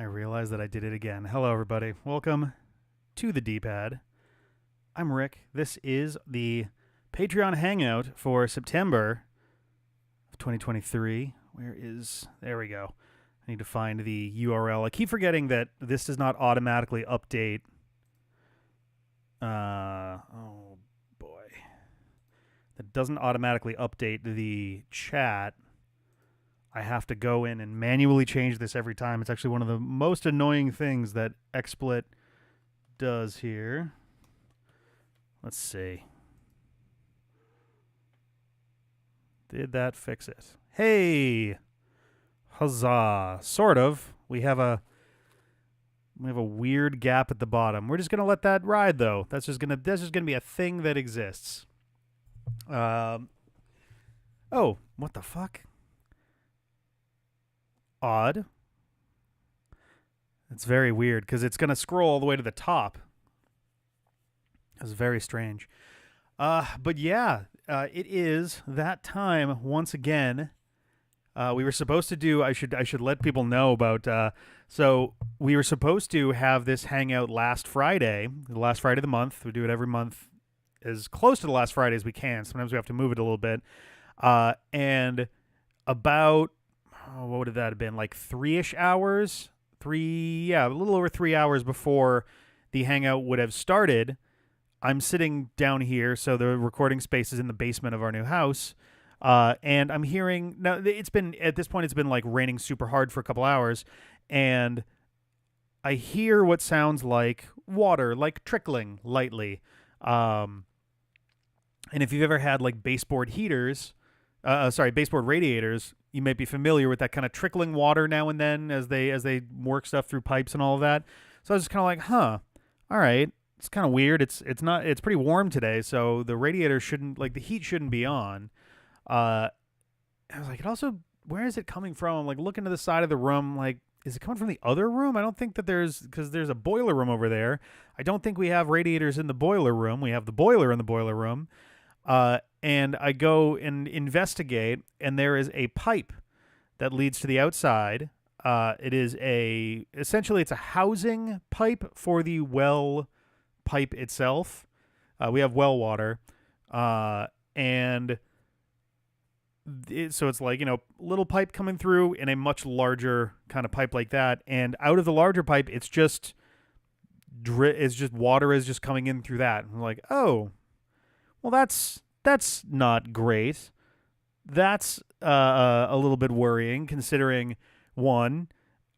realized that I did it again. Hello, everybody. Welcome to the D-Pad. I'm Rick. This is the Patreon Hangout for September of 2023. There we go. I need to find the URL. I keep forgetting that this does not automatically update. Oh, boy. That doesn't automatically update the chat. I have to go in and manually change this every time. It's actually one of the most annoying things that XSplit does here. Let's see. Did that fix it? Hey! Huzzah. Sort of. We have a weird gap at the bottom. We're just gonna let that ride though. That's just gonna be a thing that exists. Oh, what the fuck? Odd. It's very weird because it's going to scroll all the way to the top. It's very strange. But yeah, it is that time once again. We were supposed to do. I should let people know about. So we were supposed to have this hangout last Friday, the last Friday of the month. We do it every month, as close to the last Friday as we can. Sometimes we have to move it a little bit. And about what would that have been? Like 3-ish hours? A little over 3 hours before the hangout would have started. I'm sitting down here, so the recording space is in the basement of our new house. And I'm hearing, now at this point, it's been like raining super hard for a couple hours. And I hear what sounds like water, like trickling lightly. And if you've ever had like baseboard radiators, you might be familiar with that kind of trickling water now and then as they work stuff through pipes and all of that. So I was just kind of like, all right, it's kind of weird. It's pretty warm today, so the radiator the heat shouldn't be on. I was like, where is it coming from? I'm like looking to the side of the room, like, is it coming from the other room? I don't think that because there's a boiler room over there. I don't think we have radiators in the boiler room. We have the boiler in the boiler room. And I go and investigate, and there is a pipe that leads to the outside. Essentially it's a housing pipe for the well pipe itself. We have well water. So it's like, little pipe coming through in a much larger kind of pipe like that. And out of the larger pipe, it's just water is just coming in through that. And I'm like, oh, well, that's not great. That's a little bit worrying, considering, one,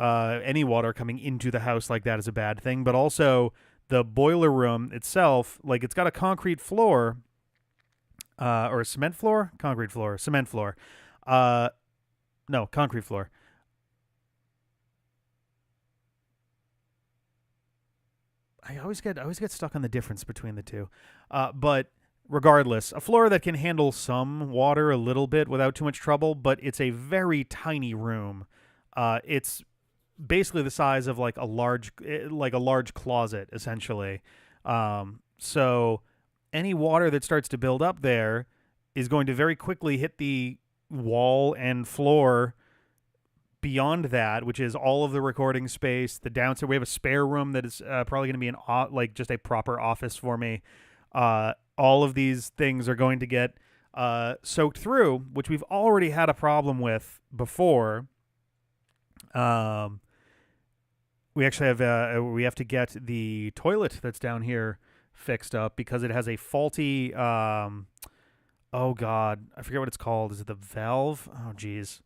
any water coming into the house like that is a bad thing, but also the boiler room itself, like it's got a concrete floor, or a cement floor? Concrete floor. Cement floor. No, concrete floor. I always get stuck on the difference between the two. But regardless, a floor that can handle some water a little bit without too much trouble, but it's a very tiny room. It's basically the size of like a large closet, essentially. So any water that starts to build up there is going to very quickly hit the wall and floor beyond that, which is all of the recording space. The downstairs, we have a spare room that is probably going to be just a proper office for me. All of these things are going to get soaked through, which we've already had a problem with before. We actually have to get the toilet that's down here fixed up because it has a faulty. Oh God, I forget what it's called. Is it the valve? Oh geez.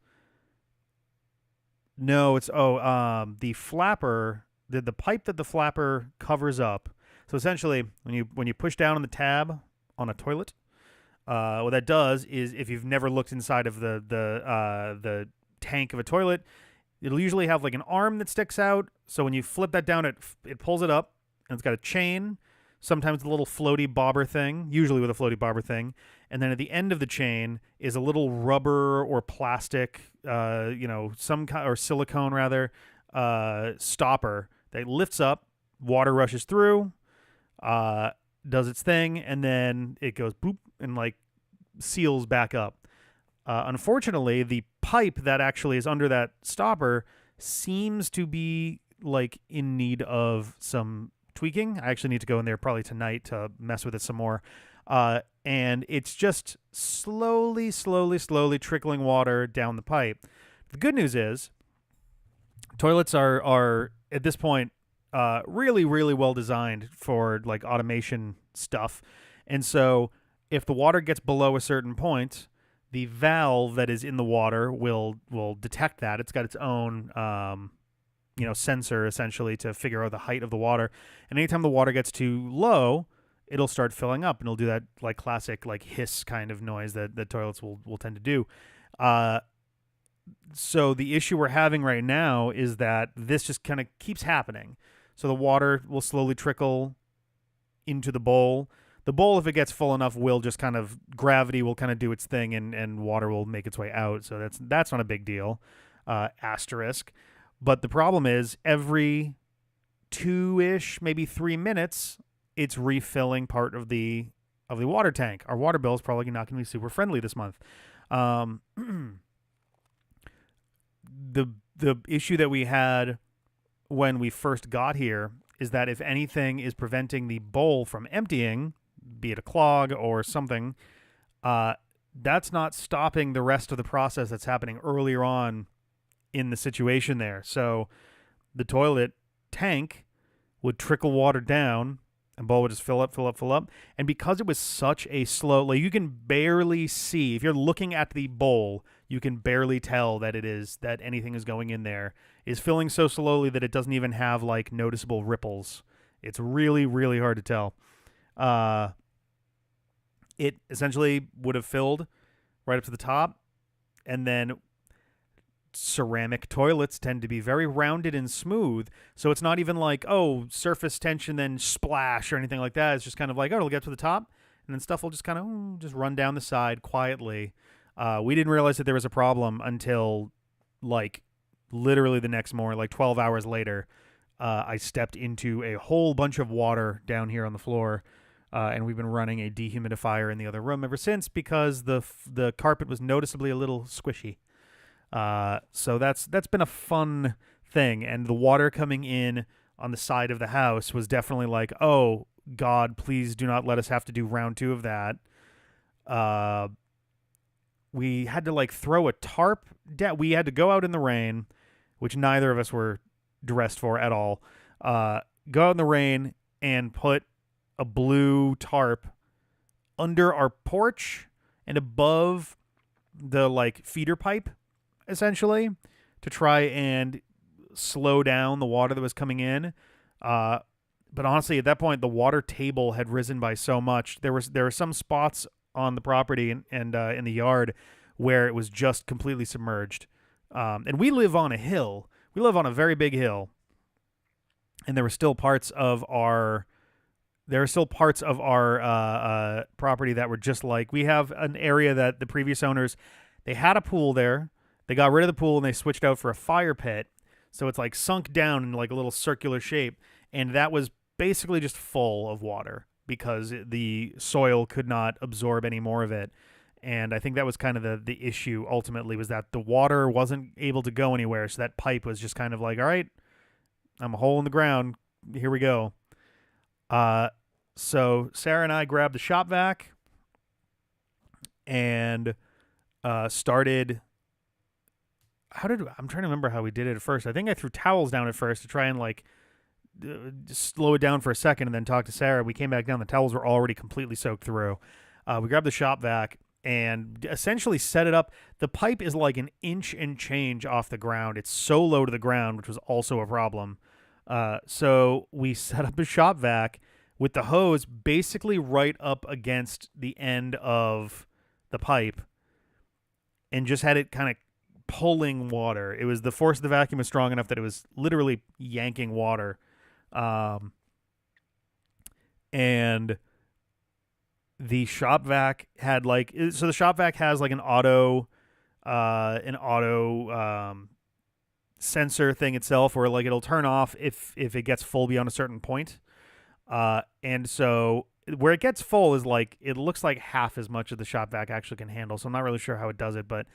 No, it's the flapper, the pipe that the flapper covers up. So essentially, when you push down on the tab on a toilet, what that does is, if you've never looked inside of the tank of a toilet, it'll usually have like an arm that sticks out. So when you flip that down, it pulls it up, and it's got a chain. Sometimes a little floaty bobber thing, usually with a floaty bobber thing, and then at the end of the chain is a little rubber or plastic, some kind, or silicone rather, stopper that lifts up. Water rushes through. Does its thing, and then it goes boop and like seals back up. Unfortunately, the pipe that actually is under that stopper seems to be like in need of some tweaking. I actually need to go in there probably tonight to mess with it some more. And it's just slowly trickling water down the pipe. The good news is toilets are at this point really well designed for like automation stuff. And so if the water gets below a certain point, the valve that is in the water will detect that. It's got its own sensor essentially to figure out the height of the water. And anytime the water gets too low, it'll start filling up, and it'll do that like classic like hiss kind of noise that the toilets will tend to do. So the issue we're having right now is that this just kind of keeps happening. So the water will slowly trickle into the bowl. The bowl, if it gets full enough, will just kind of gravity will kind of do its thing, and water will make its way out. So that's not a big deal. Asterisk. But the problem is every 2-ish, maybe 3 minutes, it's refilling part of the water tank. Our water bill is probably not going to be super friendly this month. The issue that we had when we first got here is that if anything is preventing the bowl from emptying, be it a clog or something, that's not stopping the rest of the process that's happening earlier on in the situation there. So the toilet tank would trickle water down, and bowl would just fill up. And because it was such a slow, like you can barely see, if you're looking at the bowl, you can barely tell that anything is going in there. Is filling so slowly that it doesn't even have like noticeable ripples. It's really hard to tell. It essentially would have filled right up to the top, and then ceramic toilets tend to be very rounded and smooth, so it's not even like, oh, surface tension then splash or anything like that. It's just kind of like, oh, it'll get to the top, and then stuff will just kind of just run down the side quietly. We didn't realize that there was a problem until like literally the next morning, like 12 hours later. I stepped into a whole bunch of water down here on the floor, and we've been running a dehumidifier in the other room ever since because the carpet was noticeably a little squishy. So that's been a fun thing, and the water coming in on the side of the house was definitely like, oh God, please do not let us have to do round 2 of that. We had to like throw a tarp down. We had to go out in the rain, which neither of us were dressed for at all. Go out in the rain and put a blue tarp under our porch and above the like feeder pipe, essentially, to try and slow down the water that was coming in. But honestly, at that point, the water table had risen by so much. There were some spots on the property and in the yard where it was just completely submerged. And we live on a hill. We live on a very big hill, and there were still parts of our property that were just like, we have an area that the previous owners, they had a pool there. They got rid of the pool and they switched out for a fire pit. So it's like sunk down in like a little circular shape. And that was basically just full of water because the soil could not absorb any more of it. And I think that was kind of the issue ultimately, was that the water wasn't able to go anywhere. So that pipe was just kind of like, all right, I'm a hole in the ground. Here we go. So Sarah and I grabbed the shop vac and started. I'm trying to remember how we did it at first. I think I threw towels down at first to try and like just slow it down for a second, and then talk to Sarah. We came back down. The towels were already completely soaked through. We grabbed the shop vac and essentially set it up. The pipe is like an inch and change off the ground. It's so low to the ground, which was also a problem. So we set up a shop vac with the hose basically right up against the end of the pipe and just had it kind of pulling water. It was, the force of the vacuum was strong enough that it was literally yanking water. And the shop vac had like, so the shop vac has like an auto sensor thing itself, where like it'll turn off if it gets full beyond a certain point. And so where it gets full is like, it looks like half as much of the shop vac actually can handle. So I'm not really sure how it does it, but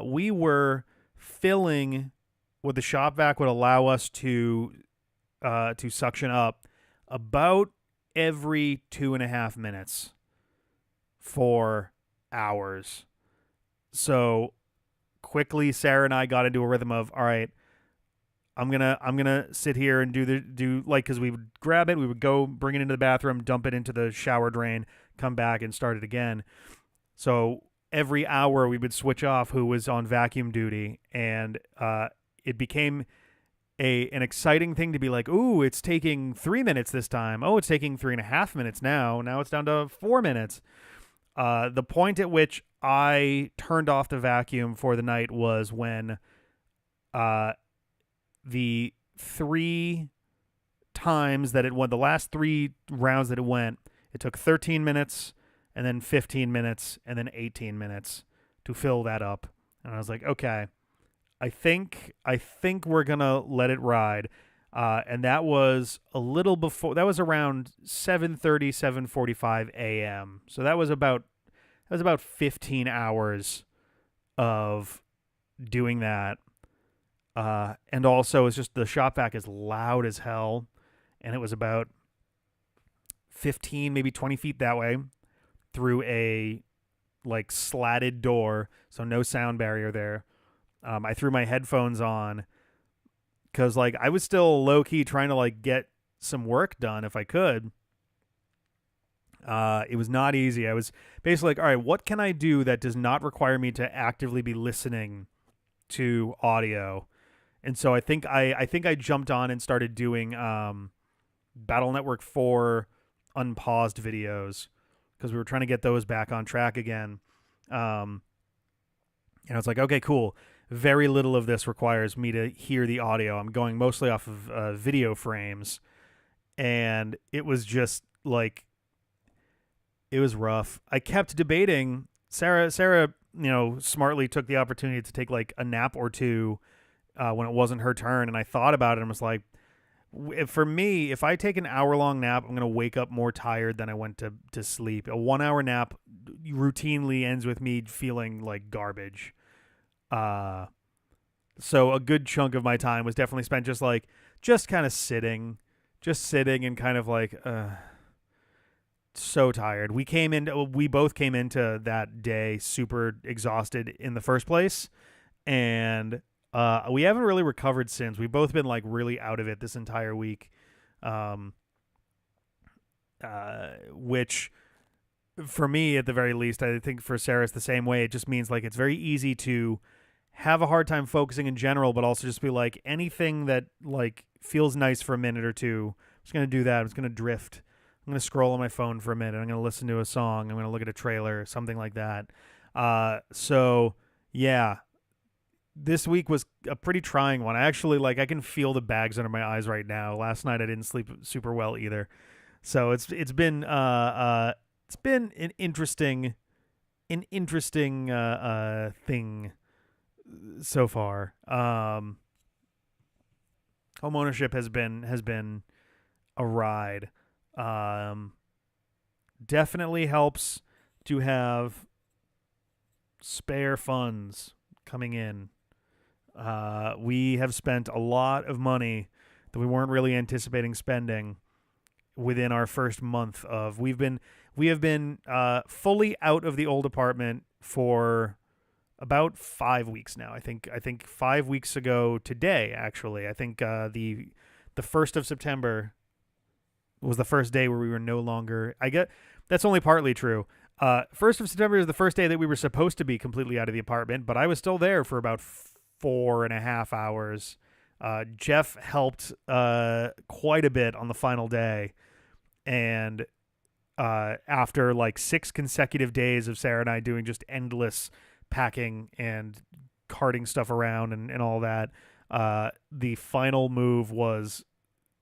we were filling what the shop vac would allow us to suction up about every 2.5 minutes for hours. So quickly, Sarah and I got into a rhythm of, all right, I'm gonna sit here and do like, because we would grab it, we would go bring it into the bathroom, dump it into the shower drain, come back and start it again. So every hour we would switch off who was on vacuum duty, and it became an exciting thing to be like, ooh, it's taking 3 minutes this time. Oh, it's taking 3.5 minutes now. Now it's down to 4 minutes. The point at which I turned off the vacuum for the night was when the three times that it went, the last 3 rounds that it went, it took 13 minutes and then 15 minutes and then 18 minutes to fill that up. And I was like, okay, I think we're gonna let it ride. And that was a little before. That was around 7:30, 7:45 a.m. So that was about 15 hours of doing that. And also, it's just the shop vac is loud as hell, and it was about 15, maybe 20 feet that way through a like slatted door, so no sound barrier there. I threw my headphones on because like I was still low key trying to like get some work done if I could. It was not easy. I was basically like, all right, what can I do that does not require me to actively be listening to audio? And so I think I jumped on and started doing Battle Network 4 unpaused videos because we were trying to get those back on track again. And I was like, okay, cool. Very little of this requires me to hear the audio. I'm going mostly off of video frames. And it was just like, it was rough. I kept debating. Sarah, smartly took the opportunity to take like a nap or two when it wasn't her turn. And I thought about it and was like, for me, if I take an hour-long nap, I'm going to wake up more tired than I went to sleep. A 1-hour nap routinely ends with me feeling like garbage. So a good chunk of my time was definitely spent just kind of sitting and kind of like, so tired. We both came into that day super exhausted in the first place. And, we haven't really recovered since. We've both been like really out of it this entire week. Which for me, at the very least, I think for Sarah, it's the same way. It just means like it's very easy to have a hard time focusing in general, but also just be like anything that like feels nice for a minute or two. I'm just going to do that. I'm just going to drift. I'm going to scroll on my phone for a minute. I'm going to listen to a song. I'm going to look at a trailer, something like that. So yeah, this week was a pretty trying one. I actually I can feel the bags under my eyes right now. Last night I didn't sleep super well either. So it's been an interesting thing so far. Home ownership has been a ride. Definitely helps to have spare funds coming in. We have spent a lot of money that we weren't really anticipating spending within our first month of. We have been fully out of the old apartment for about 5 weeks now. I think 5 weeks ago today, actually. I think the 1st of September was the first day where we were no longer. That's only partly true. 1st of September is the first day that we were supposed to be completely out of the apartment, but I was still there for about 4.5 hours. Jeff helped quite a bit on the final day, and after like 6 consecutive days of Sarah and I doing just endless packing and carting stuff around and all that, the final move was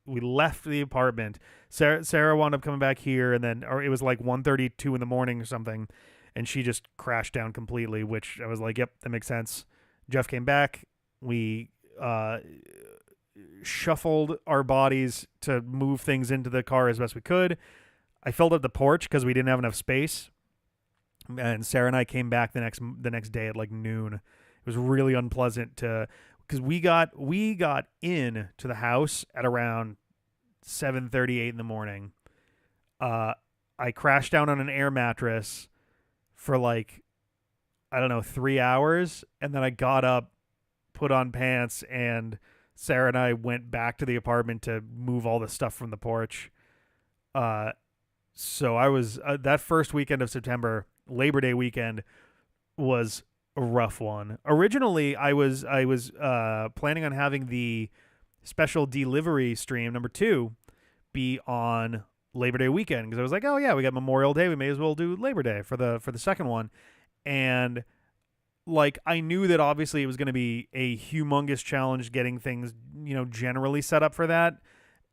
we left the apartment. Sarah wound up coming back here, and then it was like 1:32 in the morning or something, and she just crashed down completely, which I was like, yep, that makes sense. Jeff came back. We shuffled our bodies to move things into the car as best we could. I filled up the porch because we didn't have enough space. And Sarah and I came back the next day at like noon. It was really unpleasant because we got in to the house at around 7:38 in the morning. Uh, I crashed down on an air mattress for like, I don't know, 3 hours, and then I got up, put on pants, and Sarah and I went back to the apartment to move all the stuff from the porch. Uh, so I was that first weekend of September, Labor Day weekend, was a rough one. Originally, I was planning on having the special delivery stream number 2 be on Labor Day weekend, because I was like, oh yeah, we got Memorial Day, we may as well do Labor Day for the second one. And like, I knew that obviously it was going to be a humongous challenge getting things, generally set up for that.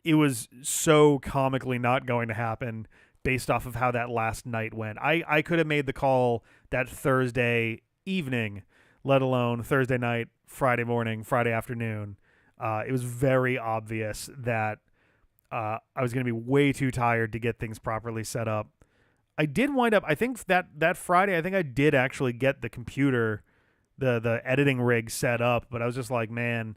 It was so comically not going to happen based off of how that last night went. I could have made the call that Thursday evening, let alone Thursday night, Friday morning, Friday afternoon. It was very obvious that I was going to be way too tired to get things properly set up. I did wind up, I think that Friday, I think I did actually get the computer, the editing rig set up, but I was just like, man,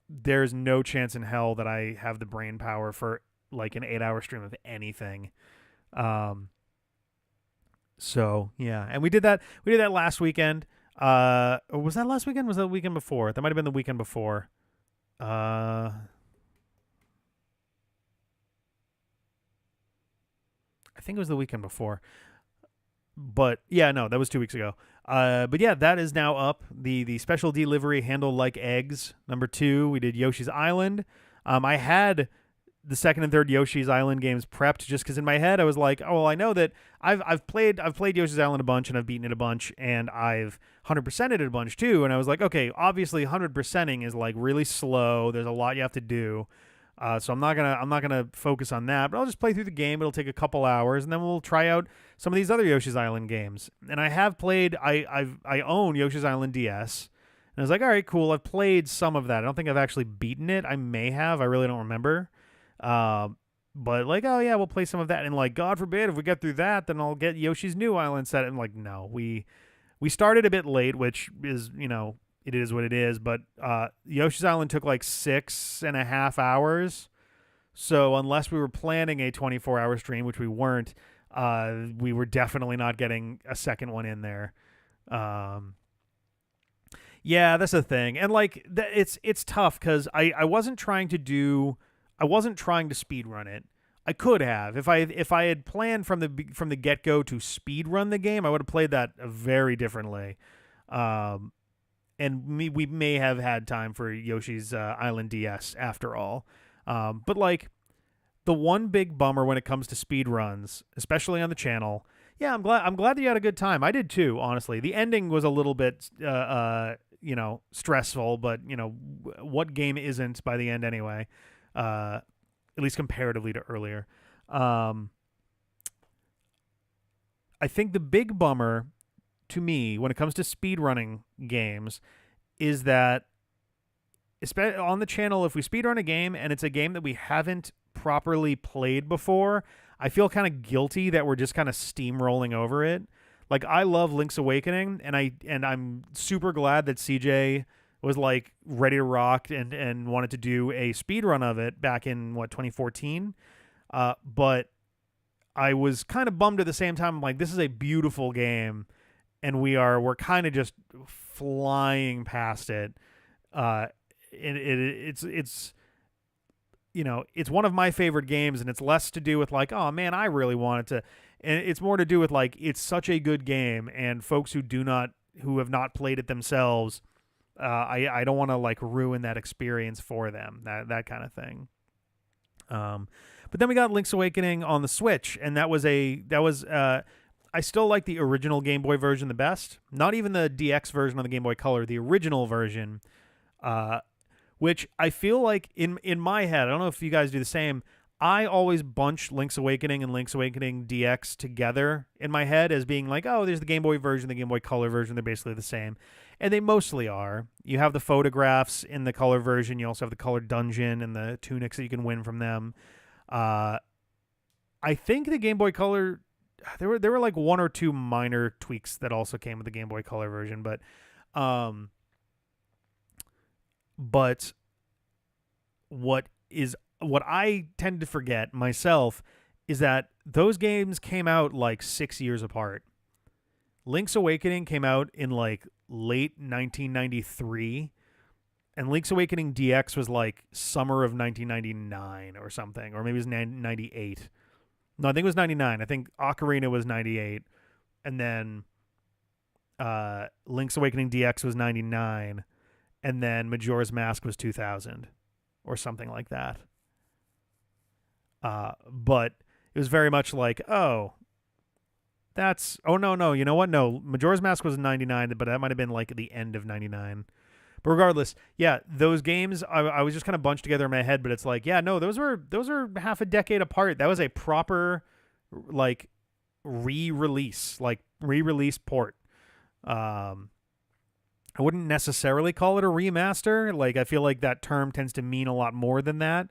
there's no chance in hell that I have the brain power for like an 8-hour stream of anything. So yeah, and we did that last weekend. Was that last weekend? Was that the weekend before? That might have been the weekend before. I think it was the weekend before. But yeah, no, that was 2 weeks ago. But yeah, that is now up. The special delivery Handle Like Eggs number 2. We did Yoshi's Island. I had the second and third Yoshi's Island games prepped just because in my head I was like, oh, well, I know that I've played Yoshi's Island a bunch, and I've beaten it a bunch, and I've 100%ed it a bunch too. And I was like, okay, obviously 100%ing is like really slow. There's a lot you have to do. So I'm not gonna focus on that, but I'll just play through the game. It'll take a couple hours, and then we'll try out some of these other Yoshi's Island games. And I have played. I own Yoshi's Island DS, and I was like, all right, cool. I've played some of that. I don't think I've actually beaten it. I may have. I really don't remember. But like, oh yeah, we'll play some of that. And like, God forbid if we get through that, then I'll get Yoshi's New Island set. And like, no, we started a bit late, which is, it is what it is, but Yoshi's Island took like 6.5 hours. So unless we were planning a 24-hour stream, which we weren't, we were definitely not getting a second one in there. Yeah, that's the thing. And like, it's tough because I wasn't trying to speed run it. I could have. If I had planned from the get-go to speed run the game, I would have played that very differently. And we may have had time for Yoshi's Island DS after all. But like, the one big bummer when it comes to speed runs, especially on the channel, yeah, I'm glad that you had a good time. I did too, honestly. The ending was a little bit stressful, but what game isn't by the end anyway? At least comparatively to earlier. I think the big bummer to me when it comes to speedrunning games is that, especially on the channel, if we speedrun a game and it's a game that we haven't properly played before, I feel kind of guilty that we're just kind of steamrolling over it. Like, I love Link's Awakening, and I'm super glad that CJ was like ready to rock and wanted to do a speedrun of it back in 2014. But I was kind of bummed at the same time. I'm like, this is a beautiful game, and we're kind of just flying past it. It's one of my favorite games, and it's less to do with like, oh man, I really wanted to, and it's more to do with like, it's such a good game, and folks who have not played it themselves, I don't want to like ruin that experience for them, that kind of thing. But then we got Link's Awakening on the Switch, and that was I still like the original Game Boy version the best. Not even the DX version on the Game Boy Color, the original version, which I feel like in my head, I don't know if you guys do the same, I always bunch Link's Awakening and Link's Awakening DX together in my head as being like, oh, there's the Game Boy version, the Game Boy Color version, they're basically the same. And they mostly are. You have the photographs in the Color version, you also have the Color Dungeon and the tunics that you can win from them. I think the Game Boy Color, there were like one or two minor tweaks that also came with the Game Boy Color version, but But what I tend to forget myself is that those games came out like 6 years apart. Link's Awakening came out in like late 1993, and Link's Awakening DX was like summer of 1999 or something, or maybe it was 98. No, I think it was 99. I think Ocarina was 98, and then Link's Awakening DX was 99, and then Majora's Mask was 2000 or something like that. But it was very much like, oh, no, you know what? No, Majora's Mask was 99, but that might have been like the end of 99. But regardless, yeah, those games I was just kind of bunched together in my head, but it's like, yeah, no, those are half a decade apart. That was a proper like re-release port. I wouldn't necessarily call it a remaster. Like, I feel like that term tends to mean a lot more than that,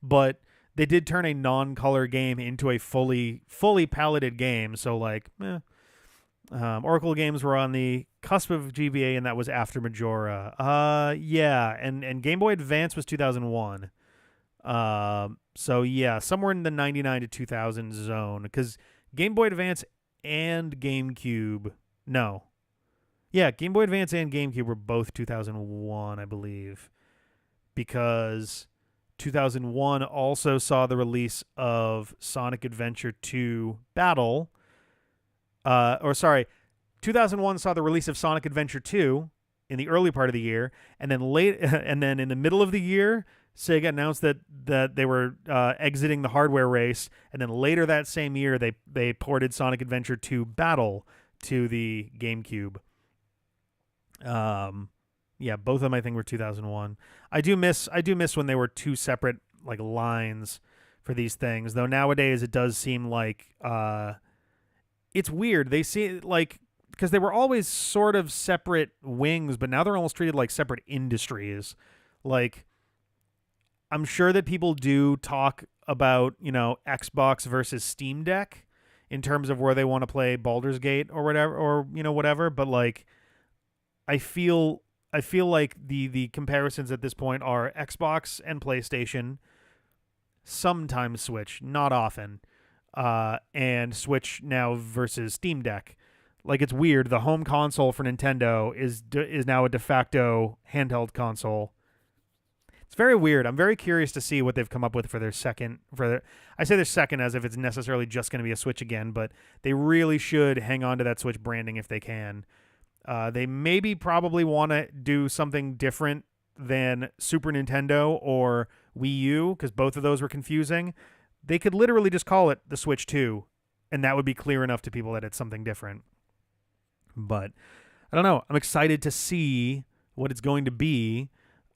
but they did turn a non-color game into a fully paletted game. So like, Oracle games were on the cusp of GBA, and that was after Majora. Yeah, and Game Boy Advance was 2001. So yeah, somewhere in the 99 to 2000 zone, because Game Boy Advance and GameCube, no. Yeah, Game Boy Advance and GameCube were both 2001, I believe, because 2001 also saw the release of Sonic Adventure 2 Battle. 2001 saw the release of Sonic Adventure 2 in the early part of the year, and then and then in the middle of the year, Sega announced that they were exiting the hardware race, and then later that same year, they ported Sonic Adventure 2 Battle to the GameCube. Yeah, both of them I think were 2001. I do miss when they were two separate like lines for these things. Though nowadays it does seem like it's weird. They see like, because they were always sort of separate wings, but now they're almost treated like separate industries. Like, I'm sure that people do talk about, Xbox versus Steam Deck in terms of where they want to play Baldur's Gate or whatever, or whatever, but like I feel like the comparisons at this point are Xbox and PlayStation, sometimes Switch, not often, and Switch now versus Steam Deck. Like, it's weird. The home console for Nintendo is now a de facto handheld console. It's very weird. I'm very curious to see what they've come up with for their second. I say their second as if it's necessarily just going to be a Switch again, but they really should hang on to that Switch branding if they can. They maybe probably want to do something different than Super Nintendo or Wii U, because both of those were confusing. They could literally just call it the Switch 2, and that would be clear enough to people that it's something different. But I don't know. I'm excited to see what it's going to be.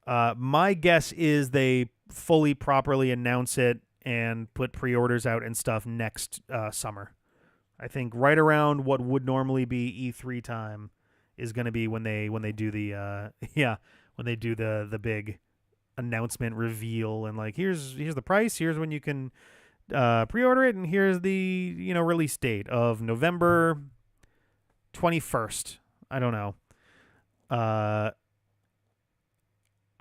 My guess is they fully properly announce it and put pre-orders out and stuff next summer. I think right around what would normally be E3 time is going to be when they do the when they do the big announcement reveal, and like, here's the price, here's when you can pre-order it, and here's the release date of November 21st. I don't know. I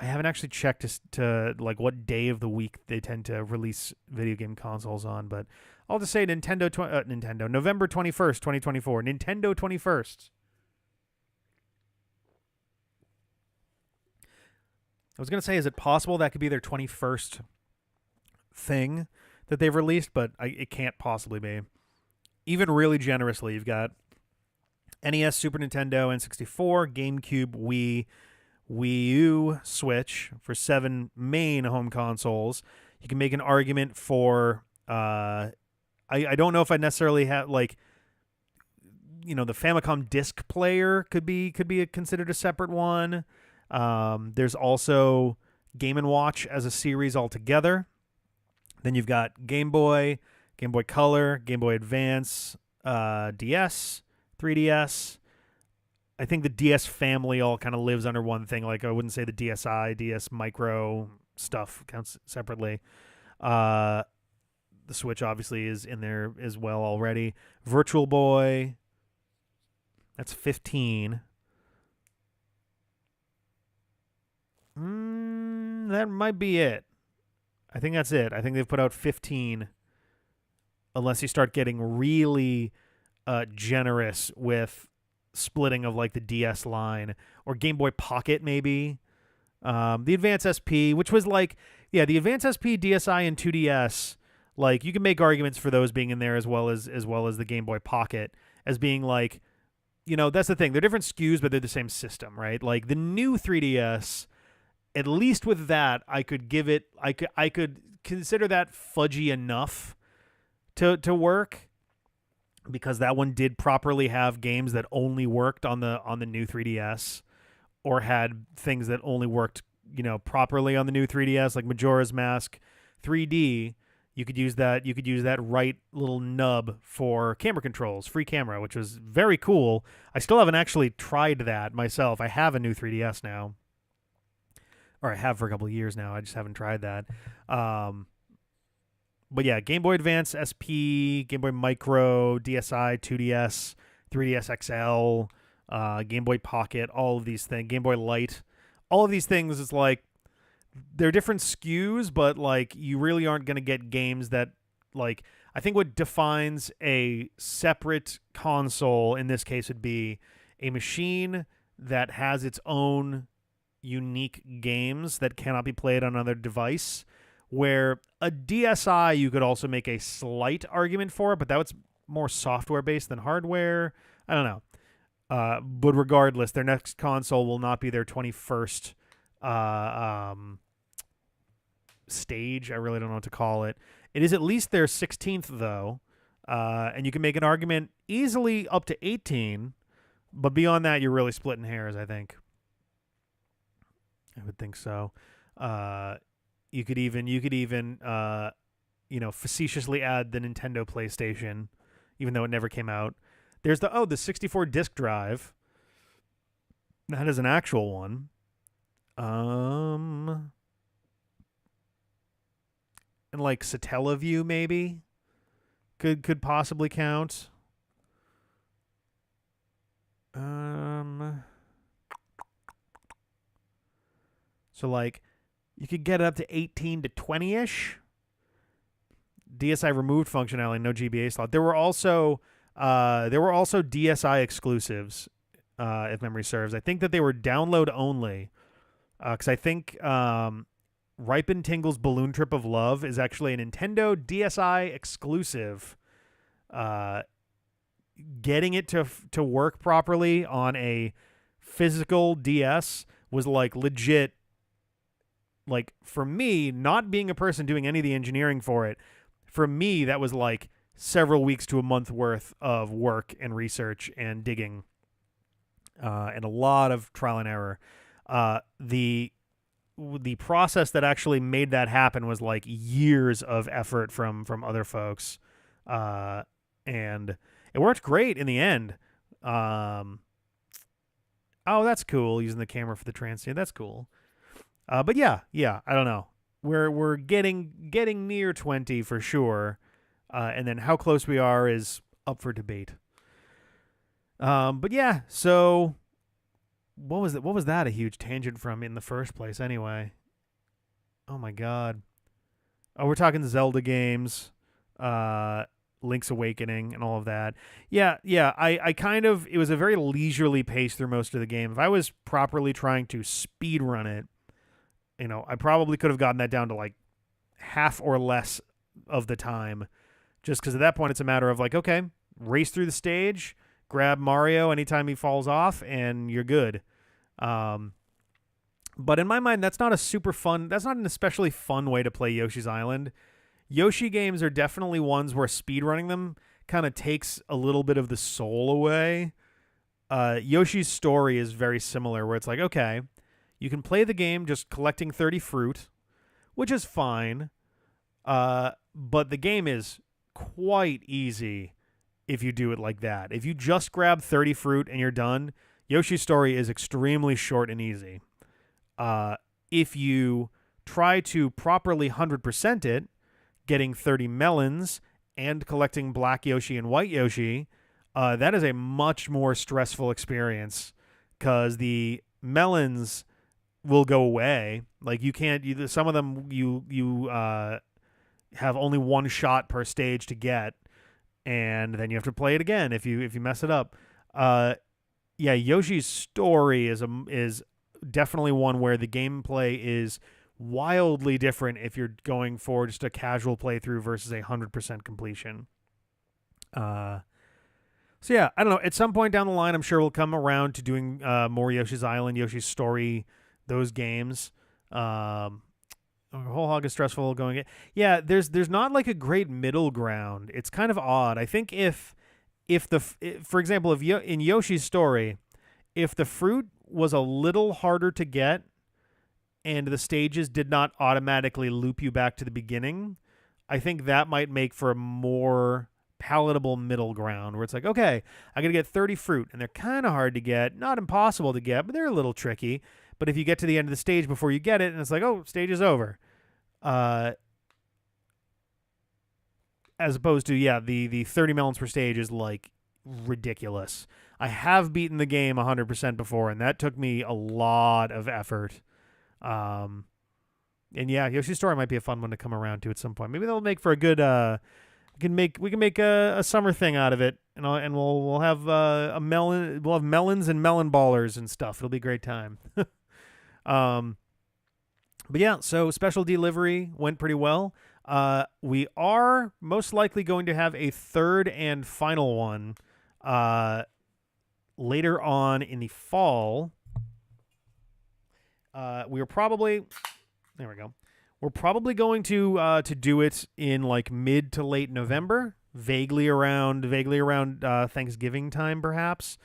haven't actually checked to like what day of the week they tend to release video game consoles on, but I'll just say Nintendo November 21st, 2024. Nintendo 21st. I was going to say, is it possible that could be their 21st thing that they've released, but it can't possibly be. Even really generously, you've got NES, Super Nintendo, N64, GameCube, Wii U, Switch for 7 main home consoles. You can make an argument for I don't know if I necessarily have like the Famicom disc player could be considered a separate one. There's also Game & Watch as a series altogether. Then you've got Game Boy Color, Game Boy Advance, DS, 3DS. I think the DS family all kind of lives under one thing. Like, I wouldn't say the DSi, DS Micro stuff counts separately. The Switch obviously is in there as well already. Virtual Boy, that's 15. that might be it. I think that's it. I think they've put out 15, unless you start getting really generous with splitting of like the DS line or Game Boy Pocket maybe. The Advance SP, which was like, yeah, the Advance SP, DSi, and 2DS. Like you can make arguments for those being in there as well as the Game Boy Pocket as being like, that's the thing. They're different SKUs, but they're the same system, right? Like the new 3DS, at least with that, I could give it. I could consider that fudgy enough to work, because that one did properly have games that only worked on the new 3DS, or had things that only worked, properly on the new 3DS, like Majora's Mask 3D. You could use that right little nub for camera controls, free camera, which was very cool. I still haven't actually tried that myself. I have a new 3DS now, or I have for a couple of years now. I just haven't tried that. But yeah, Game Boy Advance SP, Game Boy Micro, DSi, 2DS, 3DS XL, Game Boy Pocket, all of these things, Game Boy Light, all of these things is like, they're different SKUs, but like you really aren't going to get games that, like, I think what defines a separate console in this case would be a machine that has its own unique games that cannot be played on another device, where a DSi you could also make a slight argument for it, but that was more software based than hardware. I don't know. But regardless, their next console will not be their 21st stage. I really don't know what to call it. It is at least their 16th though, and you can make an argument easily up to 18, but beyond that you're really splitting hairs. I would think so. You could even facetiously add the Nintendo PlayStation, even though it never came out. There's the 64 disc drive. That is an actual one. And like Satellaview maybe could possibly count. So like you could get it up to 18 to 20-ish. DSi removed functionality, no GBA slot. There were also DSi exclusives, if memory serves. I think that they were download only, because I think Ripe and Tingle's Balloon Trip of Love is actually a Nintendo DSi exclusive. Getting it to work properly on a physical DS was like legit. Like for me, not being a person doing any of the engineering for it, for me that was like several weeks to a month worth of work and research and digging, and a lot of trial and error. The process that actually made that happen was like years of effort from other folks, and it worked great in the end. Oh, that's cool, using the camera for the transient. That's cool. But yeah, I don't know. We're getting near 20 for sure, and then how close we are is up for debate. But yeah, so what was that a huge tangent from in the first place anyway? Oh my god. Oh, we're talking Zelda games, Link's Awakening and all of that. Yeah, I kind of, it was a very leisurely pace through most of the game. If I was properly trying to speed run it, I probably could have gotten that down to like half or less of the time, just because at that point it's a matter of like, okay, race through the stage, grab Mario anytime he falls off, and you're good. But in my mind, that's not an especially fun way to play Yoshi's Island. Yoshi games are definitely ones where speedrunning them kind of takes a little bit of the soul away. Yoshi's Story is very similar, where it's like, okay, you can play the game just collecting 30 fruit, which is fine, but the game is quite easy if you do it like that. If you just grab 30 fruit and you're done, Yoshi's Story is extremely short and easy. If you try to properly 100% it, getting 30 melons and collecting black Yoshi and white Yoshi, that is a much more stressful experience, because the melons will go away. Like you can't. Some of them you have only one shot per stage to get, and then you have to play it again if you mess it up. Yeah, Yoshi's Story is definitely one where the gameplay is wildly different if you're going for just a casual playthrough versus 100% completion. So yeah, I don't know. At some point down the line, I'm sure we'll come around to doing more Yoshi's Island, Yoshi's Story, those games. A whole hog is stressful going. Yeah, there's not like a great middle ground. It's kind of odd. I think for example, in Yoshi's Story, if the fruit was a little harder to get and the stages did not automatically loop you back to the beginning, I think that might make for a more palatable middle ground where it's like, okay, I got to get 30 fruit and they're kind of hard to get, not impossible to get, but they're a little tricky. But if you get to the end of the stage before you get it and it's like, oh, stage is over. As opposed to, yeah, the 30 melons per stage is like ridiculous. I have beaten the game 100% before, and that took me a lot of effort. And yeah, Yoshi's Story might be a fun one to come around to at some point. Maybe they'll make for a good. We can make a summer thing out of it, and we'll have a melon. We'll have melons and melon ballers and stuff. It'll be a great time. But yeah, so special delivery went pretty well. We are most likely going to have a third and final one later on in the fall. We're probably going to do it in like mid to late November, vaguely around Thanksgiving time, perhaps.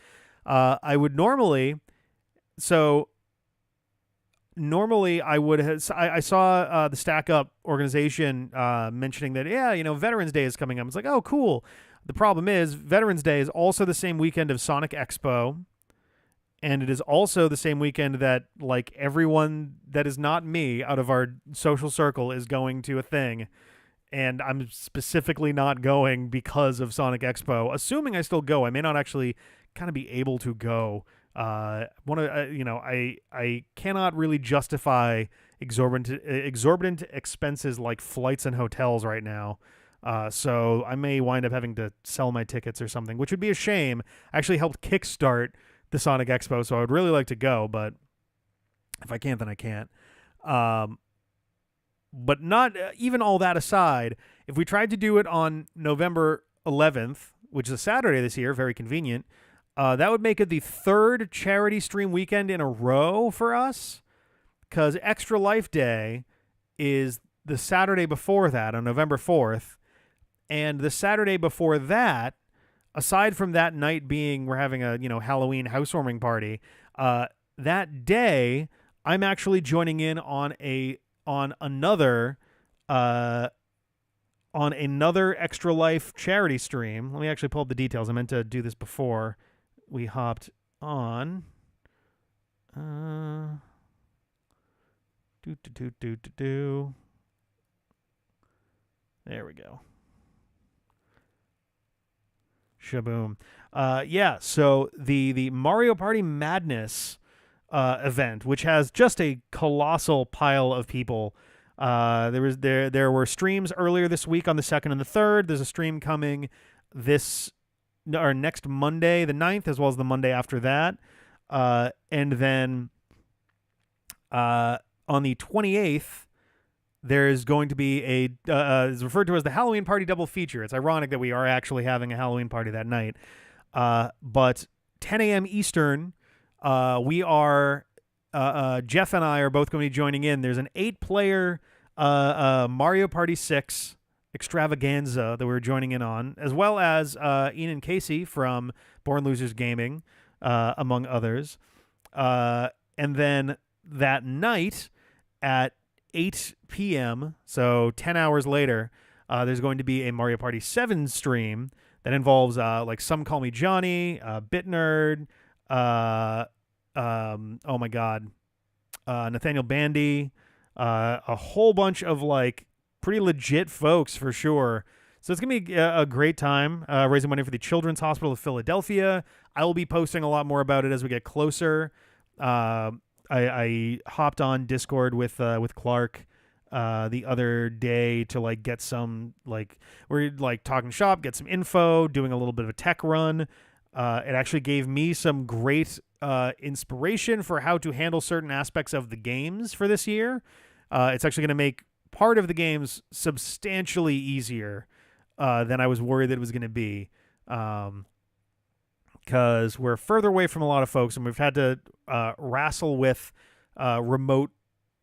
I would normally I would have. I saw the Stack Up organization mentioning that Veterans Day is coming up. It's like, oh, cool. The problem is Veterans Day is also the same weekend of Sonic Expo. And it is also the same weekend that, like, everyone that is not me out of our social circle is going to a thing. And I'm specifically not going because of Sonic Expo. Assuming I still go, I may not actually kind of be able to go. I cannot really justify exorbitant expenses like flights and hotels right now. So I may wind up having to sell my tickets or something, which would be a shame. I actually helped kickstart the Sonic Expo, so I would really like to go, but if I can't, then I can't. But not even all that aside, if we tried to do it on November 11th, which is a Saturday this year, very convenient, that would make it the third charity stream weekend in a row for us, because Extra Life Day is the Saturday before that, on November 4th, and the Saturday before that, aside from that night being we're having a Halloween housewarming party, that day I'm actually joining in on another Extra Life charity stream. Let me actually pull up the details. I meant to do this before we hopped on. There we go. Shaboom. Yeah, so the Mario Party Madness event, which has just a colossal pile of people. There were streams earlier this week on the 2nd and the 3rd. There's a stream coming next Monday, the 9th, as well as the Monday after that. And then on the 28th, there's going to be it's referred to as the Halloween Party Double Feature. It's ironic that we are actually having a Halloween party that night. But 10 a.m. Eastern, we are, Jeff and I are both going to be joining in. There's an 8-player Mario Party 6 extravaganza that we're joining in on, as well as Ian and Casey from Born Losers Gaming, among others. And then that night at 8 p.m., so 10 hours later, there's going to be a Mario Party 7 stream that involves like Some Call Me Johnny, Bit Nerd, oh my god, Nathaniel Bandy, a whole bunch of like pretty legit folks for sure. So it's gonna be a great time raising money for the Children's Hospital of Philadelphia. I will be posting a lot more about it as we get closer. I hopped on Discord with Clark the other day to like get some like we're like talking shop, get some info, doing a little bit of a tech run. It actually gave me some great inspiration for how to handle certain aspects of the games for this year. It's actually going to make part of the games substantially easier than I was worried that it was going to be. Because we're further away from a lot of folks, and we've had to wrestle with remote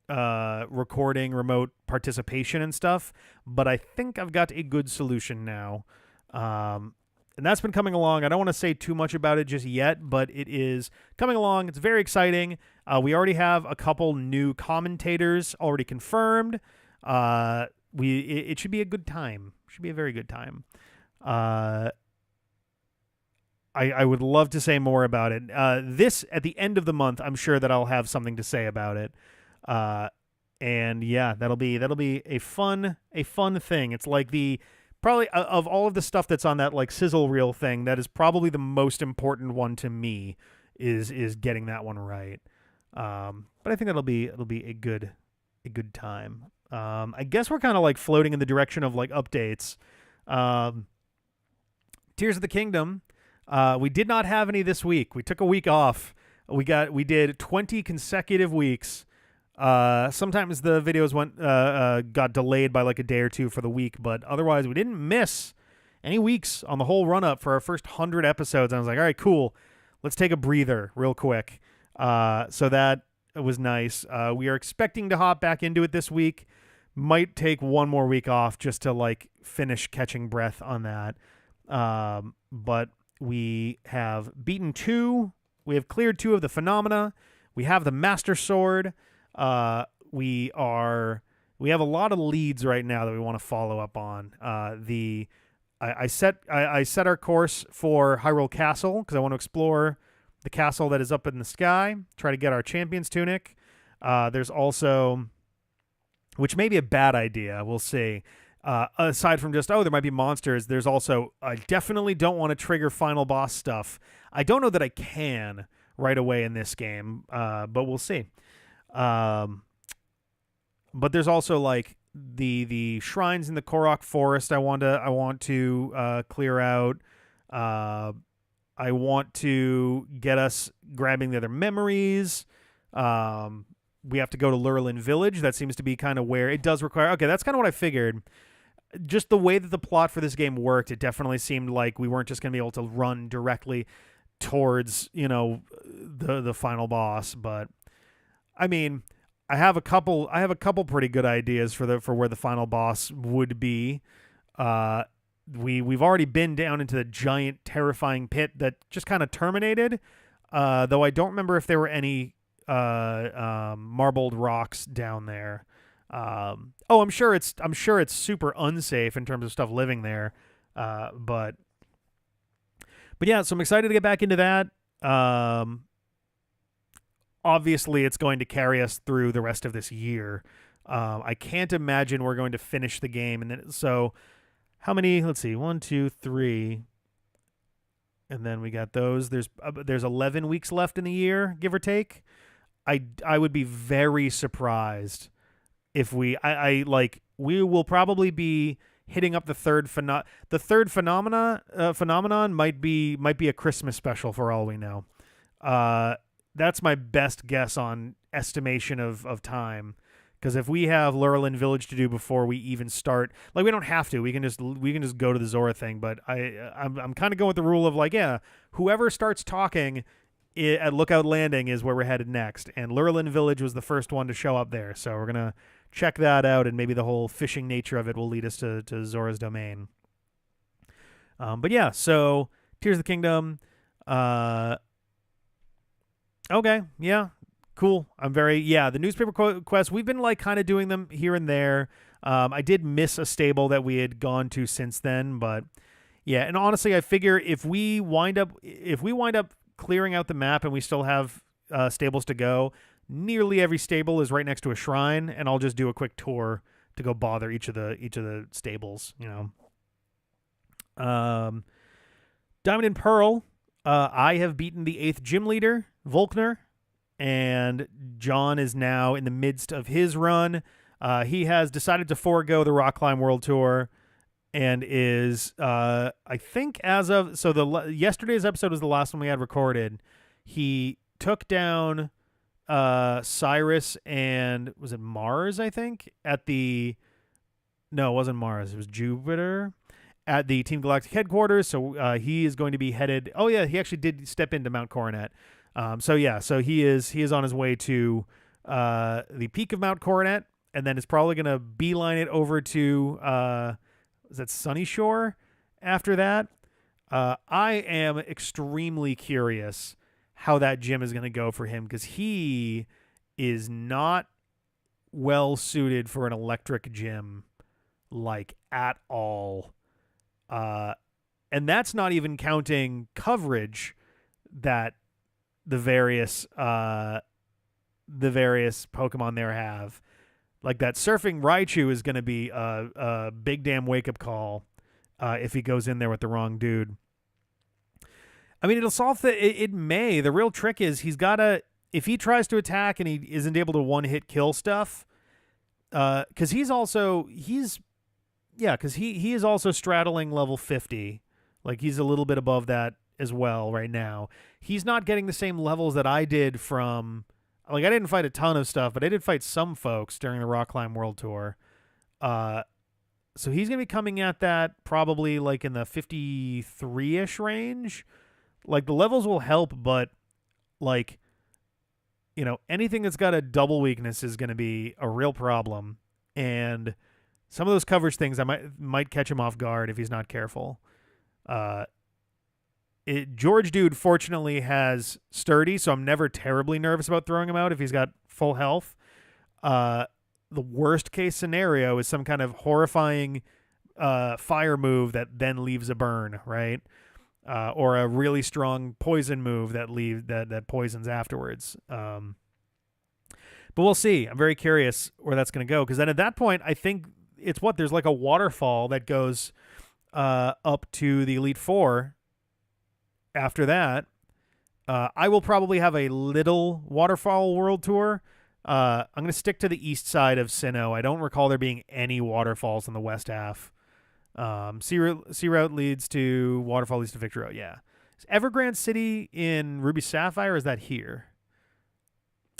recording, remote participation, and stuff. But I think I've got a good solution now. And that's been coming along. I don't want to say too much about it just yet, but it is coming along. It's very exciting. We already have a couple new commentators already confirmed. It should be a good time. Should be a very good time. I would love to say more about it. This at the end of the month, I'm sure that I'll have something to say about it. And yeah, that'll be a fun thing. It's like probably of all of the stuff that's on that like sizzle reel thing, that is probably the most important one to me is getting that one right. But I think it'll be a good time. I guess we're kind of like floating in the direction of like updates. Tears of the Kingdom. We did not have any this week. We took a week off. We did 20 consecutive weeks. Sometimes the videos got delayed by like a day or two for the week, but otherwise we didn't miss any weeks on the whole run up for our first 100 episodes. And I was like, all right, cool. Let's take a breather real quick. So that was nice. We are expecting to hop back into it this week. Might take one more week off just to like finish catching breath on that. But we have beaten 2. We have cleared 2 of the phenomena. We have the Master Sword. We have a lot of leads right now that we want to follow up on. I set our course for Hyrule Castle because I want to explore the castle that is up in the sky. Try to get our Champion's Tunic. There's also, which may be a bad idea. We'll see. Aside from just, there might be monsters, there's also, I definitely don't want to trigger final boss stuff. I don't know that I can right away in this game, but we'll see. But there's also like the shrines in the Korok Forest I want to clear out. I want to get us grabbing the other memories. We have to go to Lurelin Village. That seems to be kind of where it does require. Okay, that's kind of what I figured. Just the way that the plot for this game worked, it definitely seemed like we weren't just going to be able to run directly towards, the final boss. But I mean, I have a couple pretty good ideas for where the final boss would be. We've already been down into the giant, terrifying pit that just kind of terminated. Though I don't remember if there were any marbled rocks down there. I'm sure it's super unsafe in terms of stuff living there. But yeah, so I'm excited to get back into that. Obviously it's going to carry us through the rest of this year. I can't imagine we're going to finish the game. And then, so how many, let's see, 1, 2, 3. And then we got those. There's 11 weeks left in the year, give or take. I would be very surprised if we will probably be hitting up the third phenomenon might be a Christmas special for all we know. That's my best guess on estimation of time, because if we have Lurelin Village to do before we even start, like, we don't have to, we can just go to the Zora thing, but I'm kind of going with the rule of like, yeah, whoever starts talking at Lookout Landing is where we're headed next, and Lurelin Village was the first one to show up there, so we're gonna check that out, and maybe the whole fishing nature of it will lead us to Zora's Domain. But yeah, so Tears of the Kingdom. Okay, yeah, cool. The newspaper quests, we've been like kind of doing them here and there. I did miss a stable that we had gone to since then, but yeah, and honestly, I figure if we wind up clearing out the map and we still have stables to go, nearly every stable is right next to a shrine, and I'll just do a quick tour to go bother each of the stables, Diamond and Pearl, I have beaten the 8th gym leader, Volkner, and John is now in the midst of his run. He has decided to forego the Rock Climb World Tour and is, I think, yesterday's episode was the last one we had recorded. He took down Cyrus and was it Mars? I think no, it wasn't Mars. It was Jupiter at the Team Galactic headquarters. So he is going to be headed. Oh yeah, he actually did step into Mount Coronet. So he is on his way to the peak of Mount Coronet, and then is probably going to beeline it over to is that Sunny Shore after that. I am extremely curious how that gym is going to go for him, because he is not well suited for an electric gym, like, at all. And that's not even counting coverage that the various Pokemon there have. Like, that surfing Raichu is going to be a big damn wake-up call if he goes in there with the wrong dude. I mean, it'll solve it may. The real trick is he's got to, if he tries to attack and he isn't able to one-hit kill stuff, because he is also straddling level 50. Like, he's a little bit above that as well right now. He's not getting the same levels that I did from, like, I didn't fight a ton of stuff, but I did fight some folks during the Rock Climb World Tour. So he's going to be coming at that probably like in the 53-ish range. Like, the levels will help, but, like, you know, anything that's got a double weakness is going to be a real problem. And some of those coverage things I might catch him off guard if he's not careful. George Dude fortunately has Sturdy, so I'm never terribly nervous about throwing him out if he's got full health. The worst case scenario is some kind of horrifying fire move that then leaves a burn, right? Or a really strong poison move that poisons afterwards. But we'll see. I'm very curious where that's going to go, because then at that point, I think there's like a waterfall that goes up to the Elite Four. After that, I will probably have a little waterfall world tour. I'm going to stick to the east side of Sinnoh. I don't recall there being any waterfalls in the west half. Sea Route leads to Waterfall leads to Victory Road. Yeah. Is Evergrande City in Ruby Sapphire, or is that here?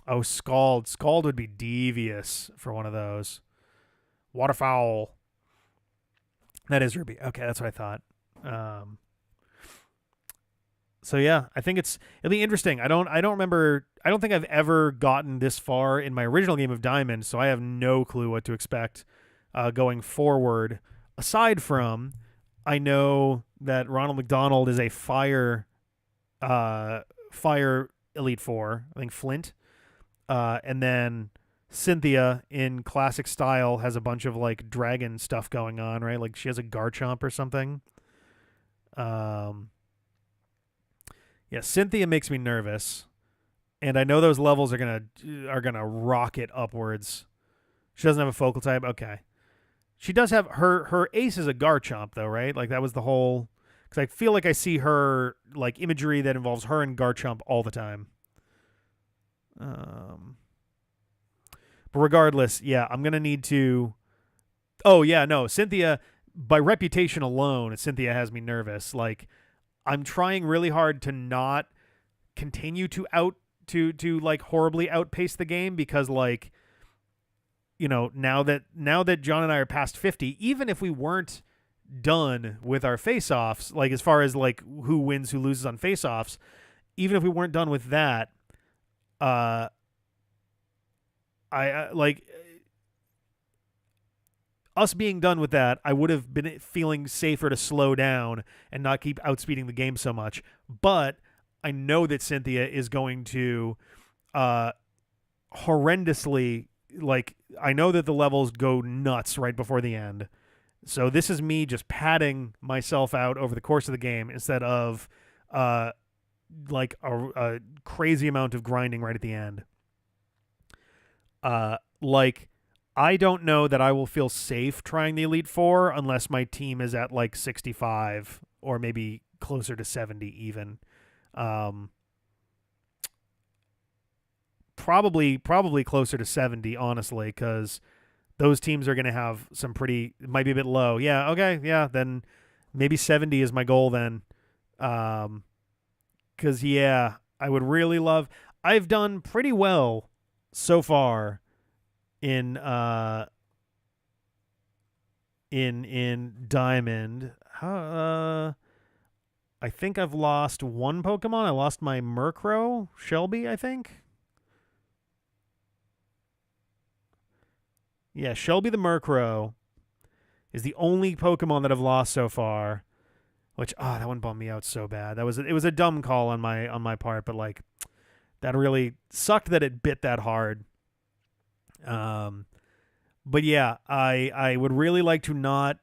Oh, Scald. Scald would be devious for one of those. Waterfowl. That is Ruby. Okay, that's what I thought. So yeah, I think it'll be interesting. I don't think I've ever gotten this far in my original game of Diamond, so I have no clue what to expect going forward. Aside from, I know that Ronald McDonald is a fire Elite Four. I think Flint, and then Cynthia in classic style has a bunch of like dragon stuff going on, right? Like she has a Garchomp or something. Yeah, Cynthia makes me nervous, and I know those levels are gonna rocket upwards. She doesn't have a focal type. Okay, she does have her ace is a Garchomp though, right? Like that was the whole. Because I feel like I see her like imagery that involves her and Garchomp all the time. But regardless, yeah, I'm gonna need to. Oh yeah, no, Cynthia. By reputation alone, Cynthia has me nervous. Like, I'm trying really hard to not continue to like horribly outpace the game, because like, you know, now that John and I are past 50, even if we weren't done with our face-offs, like as far as like who wins, who loses on face-offs, even if we weren't done with that, I like us being done with that, I would have been feeling safer to slow down and not keep outspeeding the game so much. But I know that Cynthia is going to horrendously, like, I know that the levels go nuts right before the end. So this is me just padding myself out over the course of the game instead of like a crazy amount of grinding right at the end. Like, I don't know that I will feel safe trying the Elite Four unless my team is at like 65 or maybe closer to 70 even. probably closer to 70, honestly, because those teams are going to have some pretty. It might be a bit low. Yeah. Okay. Yeah. Then maybe 70 is my goal then. Because yeah, I would really love. I've done pretty well so far in in Diamond. I think I've lost one Pokemon. I lost my Murkrow, Shelby, I think. Yeah, Shelby the Murkrow is the only Pokemon that I've lost so far. Which that one bummed me out so bad. It was a dumb call on my part, but like that really sucked that it bit that hard. But yeah, I would really like to not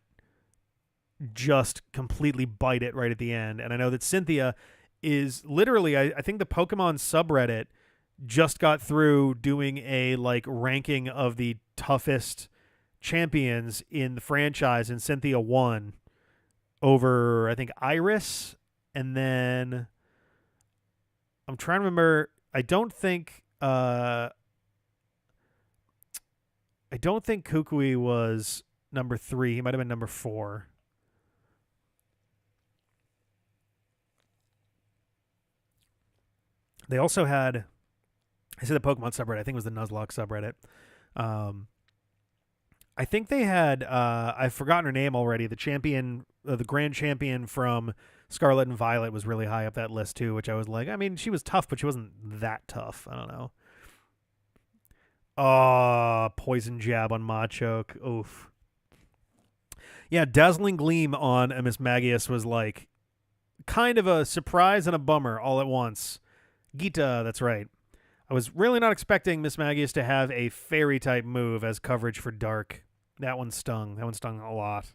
just completely bite it right at the end. And I know that Cynthia is literally, I think the Pokemon subreddit just got through doing a like ranking of the toughest champions in the franchise, and Cynthia won over, I think, Iris. And then I'm trying to remember, I don't think Kukui was number 3. He might have been number 4. They also had, I said the Pokemon subreddit, I think it was the Nuzlocke subreddit. I think they had, I've forgotten her name already, the champion, the grand champion from Scarlet and Violet was really high up that list too, which I was like, I mean, she was tough, but she wasn't that tough. I don't know. Oh, poison jab on Machoke. Oof. Yeah, Dazzling Gleam on Miss Magius was like kind of a surprise and a bummer all at once. Gita, that's right. I was really not expecting Miss Magius to have a fairy type move as coverage for Dark. That one stung. That one stung a lot.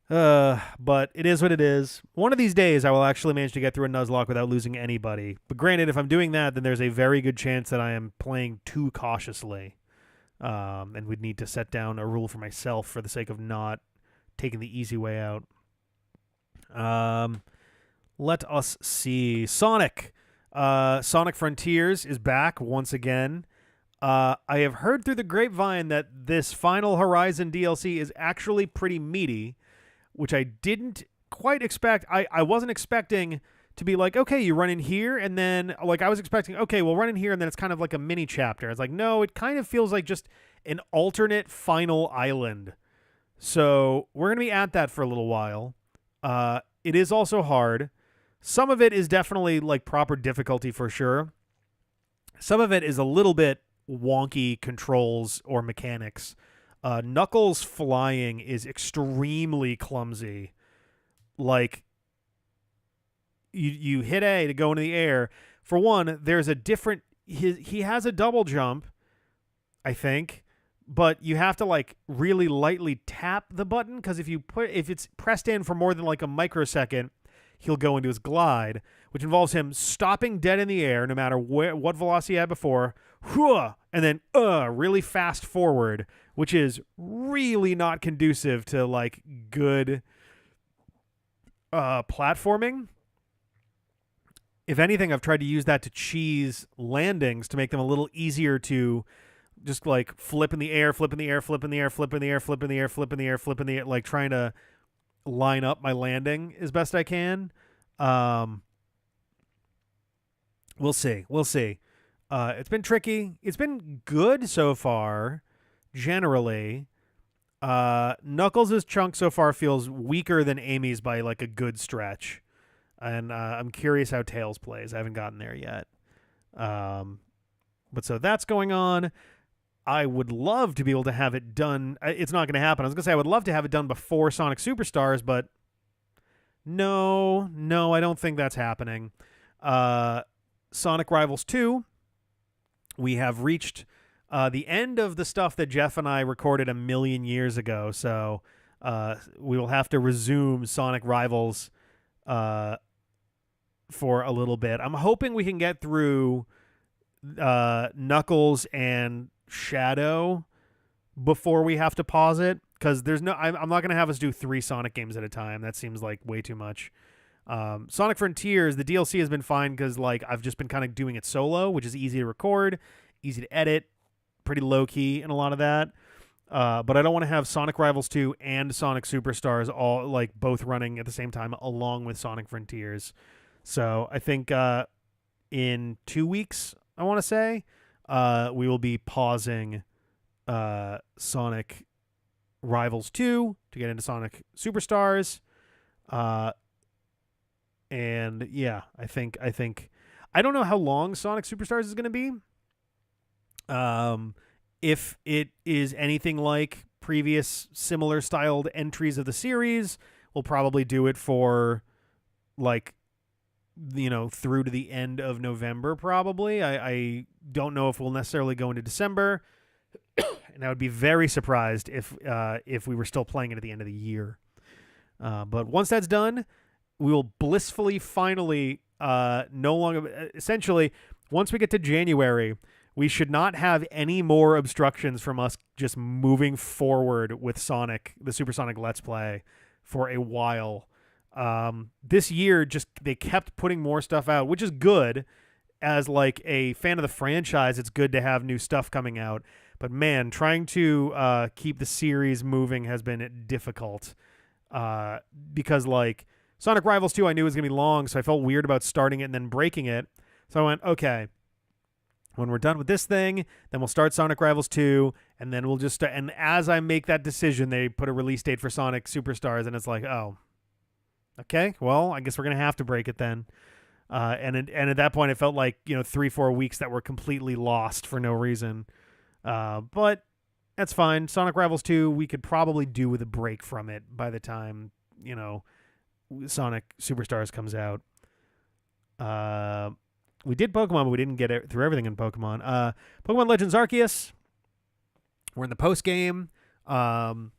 But it is what it is. One of these days, I will actually manage to get through a Nuzlocke without losing anybody. But granted, if I'm doing that, then there's a very good chance that I am playing too cautiously. And we'd need to set down a rule for myself for the sake of not taking the easy way out. Let us see. Sonic. Sonic Frontiers is back once again. I have heard through the grapevine that this Final Horizon DLC is actually pretty meaty, which I didn't quite expect. I wasn't expecting to be like, okay, you run in here, and then, like, I was expecting, okay, we'll run in here, and then it's kind of like a mini chapter. It's like, no, it kind of feels like just an alternate final island. So we're going to be at that for a little while. It is also hard. Some of it is definitely like proper difficulty for sure. Some of it is a little bit wonky controls or mechanics. Knuckles flying is extremely clumsy. Like, you hit A to go into the air. For one, there's a different... He has a double jump, I think, but you have to like really lightly tap the button, because if it's pressed in for more than like a microsecond, he'll go into his glide, which involves him stopping dead in the air no matter what velocity he had before, and then really fast forward, which is really not conducive to like good platforming. If anything, I've tried to use that to cheese landings to make them a little easier to just like flip in the air, flip in the air, flip in the air, flip in the air, flip in the air, flip in the air, flip in the air, like trying to line up my landing as best I can. We'll see. It's been tricky. It's been good so far, generally. Knuckles' chunk so far feels weaker than Amy's by like a good stretch. And I'm curious how Tails plays. I haven't gotten there yet. But so that's going on. I would love to be able to have it done. It's not going to happen. I was going to say I would love to have it done before Sonic Superstars, but no, I don't think that's happening. Sonic Rivals 2, we have reached the end of the stuff that Jeff and I recorded a million years ago, so we will have to resume Sonic Rivals for a little bit. I'm hoping we can get through Knuckles and Shadow before we have to pause it, because there's no I'm not going to have us do 3 Sonic games at a time. That seems like way too much. Sonic Frontiers, the DLC has been fine because like I've just been kind of doing it solo, which is easy to record, easy to edit, pretty low key in a lot of that. But I don't want to have Sonic Rivals 2 and Sonic Superstars all like both running at the same time along with Sonic Frontiers. So I think in 2 weeks, I want to say, we will be pausing Sonic Rivals 2 to get into Sonic Superstars. And yeah, I think I don't know how long Sonic Superstars is going to be. If it is anything like previous similar styled entries of the series, we'll probably do it for like, you know, through to the end of November, probably. I don't know if we'll necessarily go into December. And I would be very surprised if we were still playing it at the end of the year. But once that's done, we will blissfully finally no longer... Essentially, once we get to January, we should not have any more obstructions from us just moving forward with Sonic, the Supersonic Let's Play, for a while. This year, just they kept putting more stuff out, which is good. As like a fan of the franchise, it's good to have new stuff coming out. But man, trying to keep the series moving has been difficult. Because like Sonic Rivals 2 I knew was going to be long, so I felt weird about starting it and then breaking it. So I went, okay, when we're done with this thing, then we'll start Sonic Rivals 2, and then we'll just start. And as I make that decision, they put a release date for Sonic Superstars, and it's like, oh, okay, well, I guess we're going to have to break it then. And at that point, it felt like, 3-4 weeks that were completely lost for no reason. But that's fine. Sonic Rivals 2, we could probably do with a break from it by the time, Sonic Superstars comes out. We did Pokemon, but we didn't get through everything in Pokemon. Pokemon Legends Arceus. We're in the post game. We're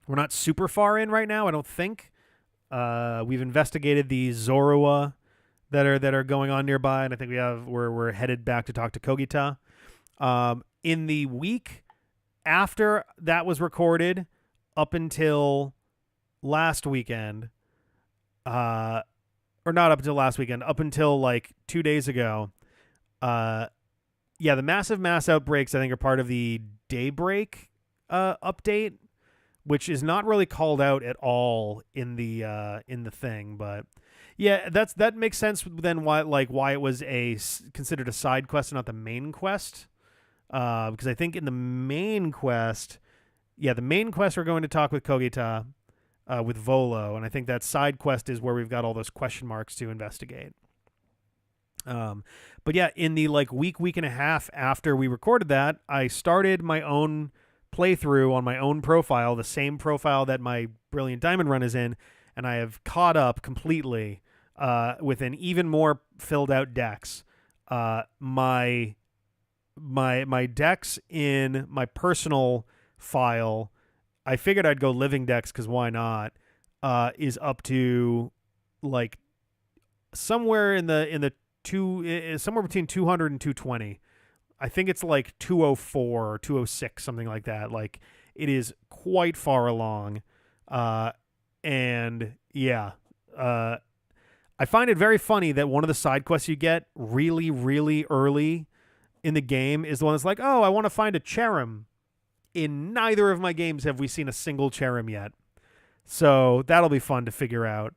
not super far in right now, I don't think. We've investigated the Zorua that are going on nearby, and I think we're headed back to talk to Kogita. In the week after that was recorded, up until last weekend, or not up until last weekend, up until like 2 days ago. The massive mass outbreaks, I think, are part of the Daybreak update, which is not really called out at all in the thing. But yeah, that makes sense then why it was considered a side quest and not the main quest. Because I think in the main quest, we're going to talk with Kogita, with Volo, and I think that side quest is where we've got all those question marks to investigate. But yeah, in the week and a half after we recorded that, I started my own playthrough on my own profile, the same profile that my Brilliant Diamond run is in, and I have caught up completely with an even more filled out dex. My dex in my personal file, I figured I'd go living dex because why not? Is up to like somewhere in the somewhere between 200 and 220. I think it's like 204 or 206, something like that. Like, it is quite far along. And yeah, I find it very funny that one of the side quests you get really, really early in the game is the one that's like, oh, I want to find a Cherim. In neither of my games have we seen a single Cherim yet. So that'll be fun to figure out.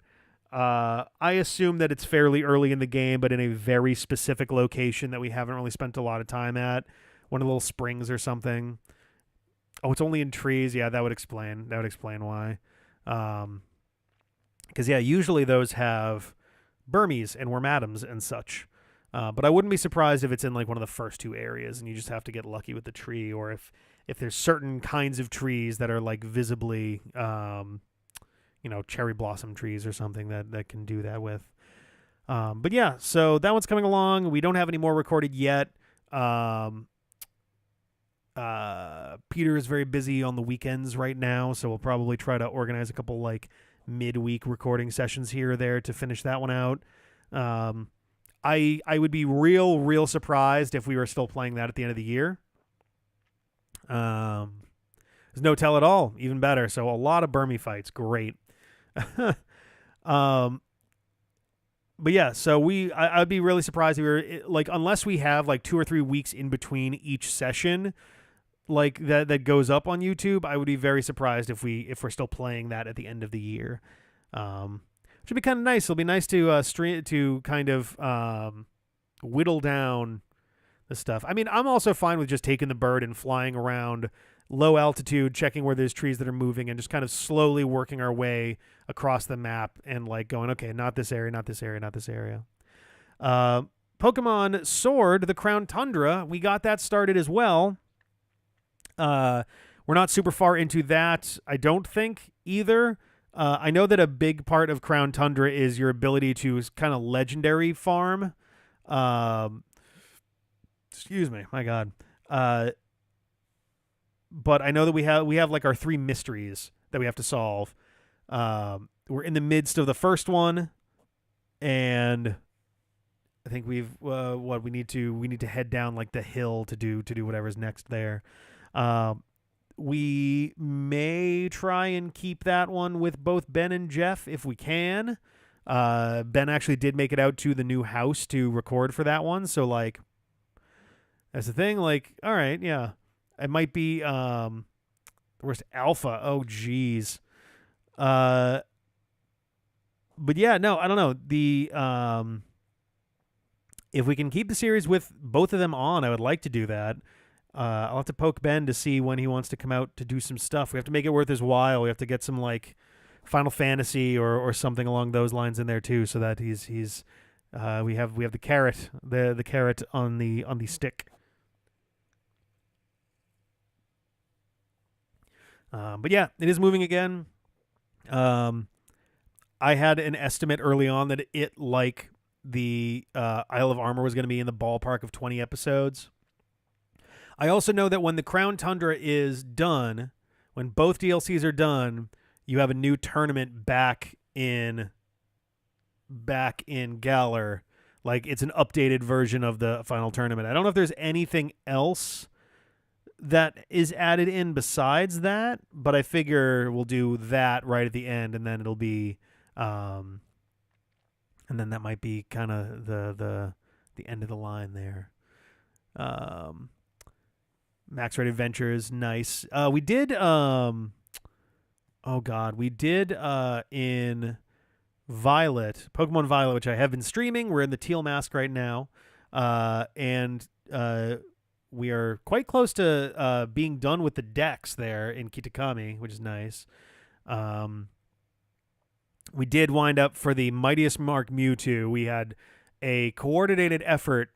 I assume that it's fairly early in the game, but in a very specific location that we haven't really spent a lot of time at. One of the little springs or something. Oh, it's only in trees. Yeah, that would explain why. Because, usually those have Burmese and Wormadams and such. But I wouldn't be surprised if it's in like one of the first two areas and you just have to get lucky with the tree, or if there's certain kinds of trees that are like visibly, cherry blossom trees or something that can do that with. But yeah, so that one's coming along. We don't have any more recorded yet. Peter is very busy on the weekends right now, so we'll probably try to organize a couple like midweek recording sessions here or there to finish that one out. I would be real surprised if we were still playing that at the end of the year. There's no tell at all, even better. So a lot of Burmy fights, great. but yeah, so I'd be really surprised if we were like, unless we have like 2 or 3 weeks in between each session, like that goes up on YouTube. I would be very surprised if we're still playing that at the end of the year. Which would be kind of nice. It'll be nice to stream to kind of whittle down the stuff. I mean, I'm also fine with just taking the bird and flying around low altitude, checking where there's trees that are moving, and just kind of slowly working our way across the map and like going, okay, not this area, not this area, not this area. Pokemon Sword, the Crown Tundra, we got that started as well. We're not super far into that, I don't think, either. I know that a big part of Crown Tundra is your ability to kind of legendary farm. Excuse me, my God. But I know that we have like our 3 mysteries that we have to solve. We're in the midst of the first one, and I think we need to head down like the hill to do whatever's next there. We may try and keep that one with both Ben and Jeff if we can. Ben actually did make it out to the new house to record for that one, so like that's the thing. Like, all right, yeah. It might be where's Alpha? Oh geez. But yeah, no, I don't know. The if we can keep the series with both of them on, I would like to do that. I'll have to poke Ben to see when he wants to come out to do some stuff. We have to make it worth his while. We have to get some like Final Fantasy or something along those lines in there too, so that he's we have the carrot, the carrot on the stick. But yeah, it is moving again. I had an estimate early on that it, like the Isle of Armor, was going to be in the ballpark of 20 episodes. I also know that when the Crown Tundra is done, when both DLCs are done, you have a new tournament back in Galar. Like, it's an updated version of the final tournament. I don't know if there's anything else that is added in besides that, but I figure we'll do that right at the end, and then it'll be and then that might be kind of the end of the line there. Max Rated Adventures, nice. We did in Violet, Pokemon Violet, which I have been streaming. We're in the Teal Mask right now, and we are quite close to being done with the decks there in Kitakami, which is nice. We did wind up for the Mightiest Mark Mewtwo. We had a coordinated effort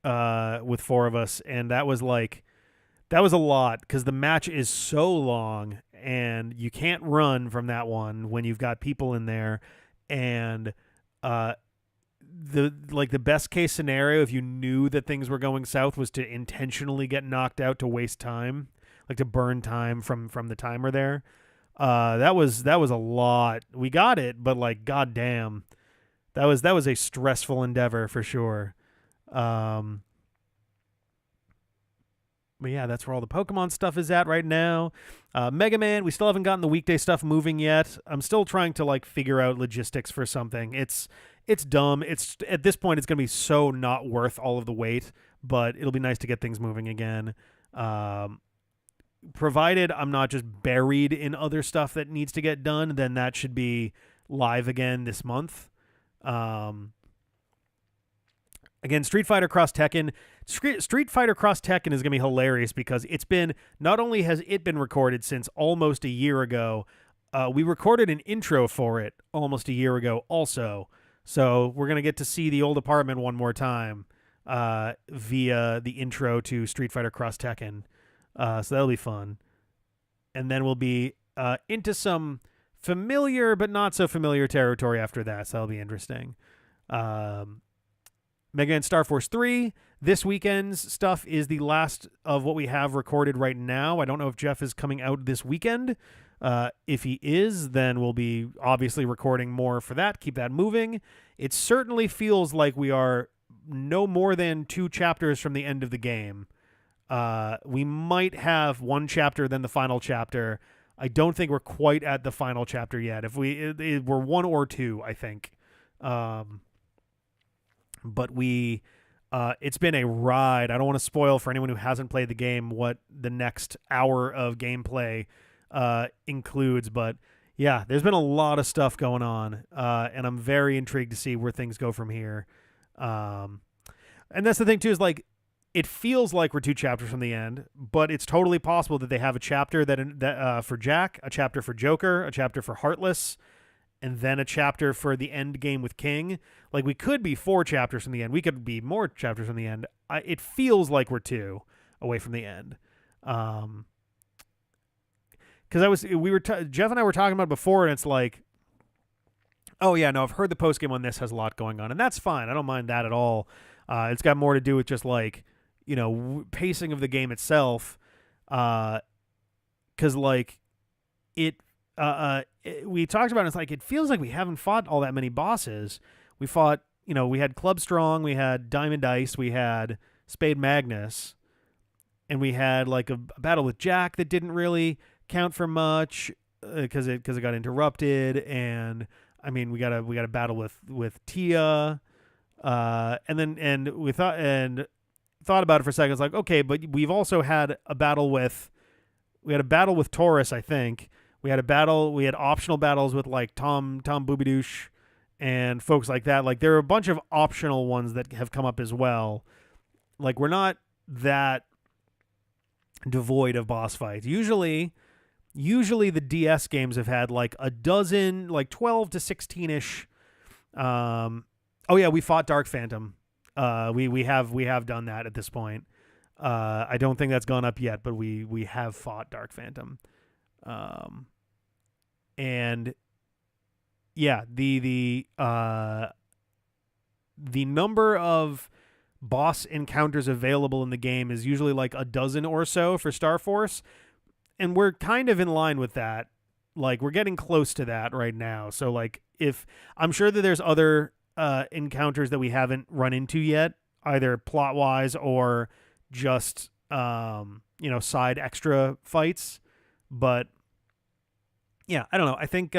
with 4 of us, and that was a lot because the match is so long and you can't run from that one when you've got people in there. And the best case scenario, if you knew that things were going south, was to intentionally get knocked out to waste time, like to burn time from the timer there. That was a lot. We got it, but like, goddamn, that was a stressful endeavor for sure. But yeah, that's where all the Pokemon stuff is at right now. Mega Man, we still haven't gotten the weekday stuff moving yet. I'm still trying to like figure out logistics for something. It's dumb. It's at this point, it's gonna be so not worth all of the wait, but it'll be nice to get things moving again. Provided I'm not just buried in other stuff that needs to get done, then that should be live again this month. Again, Street Fighter Cross Tekken. Street Fighter Cross Tekken is going to be hilarious because not only has it been recorded since almost a year ago, we recorded an intro for it almost a year ago also. So we're going to get to see the old apartment one more time via the intro to Street Fighter Cross Tekken. So that'll be fun. And then we'll be into some familiar but not so familiar territory after that. So that'll be interesting. Mega Man Star Force 3. This weekend's stuff is the last of what we have recorded right now. I don't know if Jeff is coming out this weekend. If he is, then we'll be obviously recording more for that. Keep that moving. It certainly feels like we are no more than 2 chapters from the end of the game. We might have 1 chapter, then the final chapter. I don't think we're quite at the final chapter yet. If we're 1 or 2, I think. but it's been a ride. I don't want to spoil for anyone who hasn't played the game what the next hour of gameplay includes, but yeah, there's been a lot of stuff going on, and I'm very intrigued to see where things go from here. And that's the thing too, is like, it feels like we're 2 chapters from the end, but it's totally possible that they have a chapter that for Jack, a chapter for Joker, a chapter for Heartless, and then a chapter for the end game with King. Like, we could be 4 chapters from the end. We could be more chapters from the end. It feels like we're 2 away from the end. Because Jeff and I were talking about it before, and it's like, oh yeah, no, I've heard the post game on this has a lot going on, and that's fine. I don't mind that at all. It's got more to do with just like, pacing of the game itself. Because like we talked about it, it's like, it feels like we haven't fought all that many bosses. We fought, we had Club Strong, we had Diamond Ice, we had Spade Magnus, and we had like a battle with Jack that didn't really count for much because it got interrupted, and I mean we got a battle with Tia, and we thought about it for a second. It's like, okay, but we've also had a battle with Taurus, I think. We had optional battles with like Tom Boobidoosh and folks like that. Like, there are a bunch of optional ones that have come up as well. Like, we're not that devoid of boss fights. Usually the DS games have had like a dozen, like 12 to 16-ish. Oh yeah, we fought Dark Phantom. We have done that at this point. I don't think that's gone up yet, but we have fought Dark Phantom. And yeah, the number of boss encounters available in the game is usually like a dozen or so for Star Force, and we're kind of in line with that. Like, we're getting close to that right now. So like, if I'm sure that there's other encounters that we haven't run into yet, either plot wise or just side extra fights, but yeah, I don't know. I think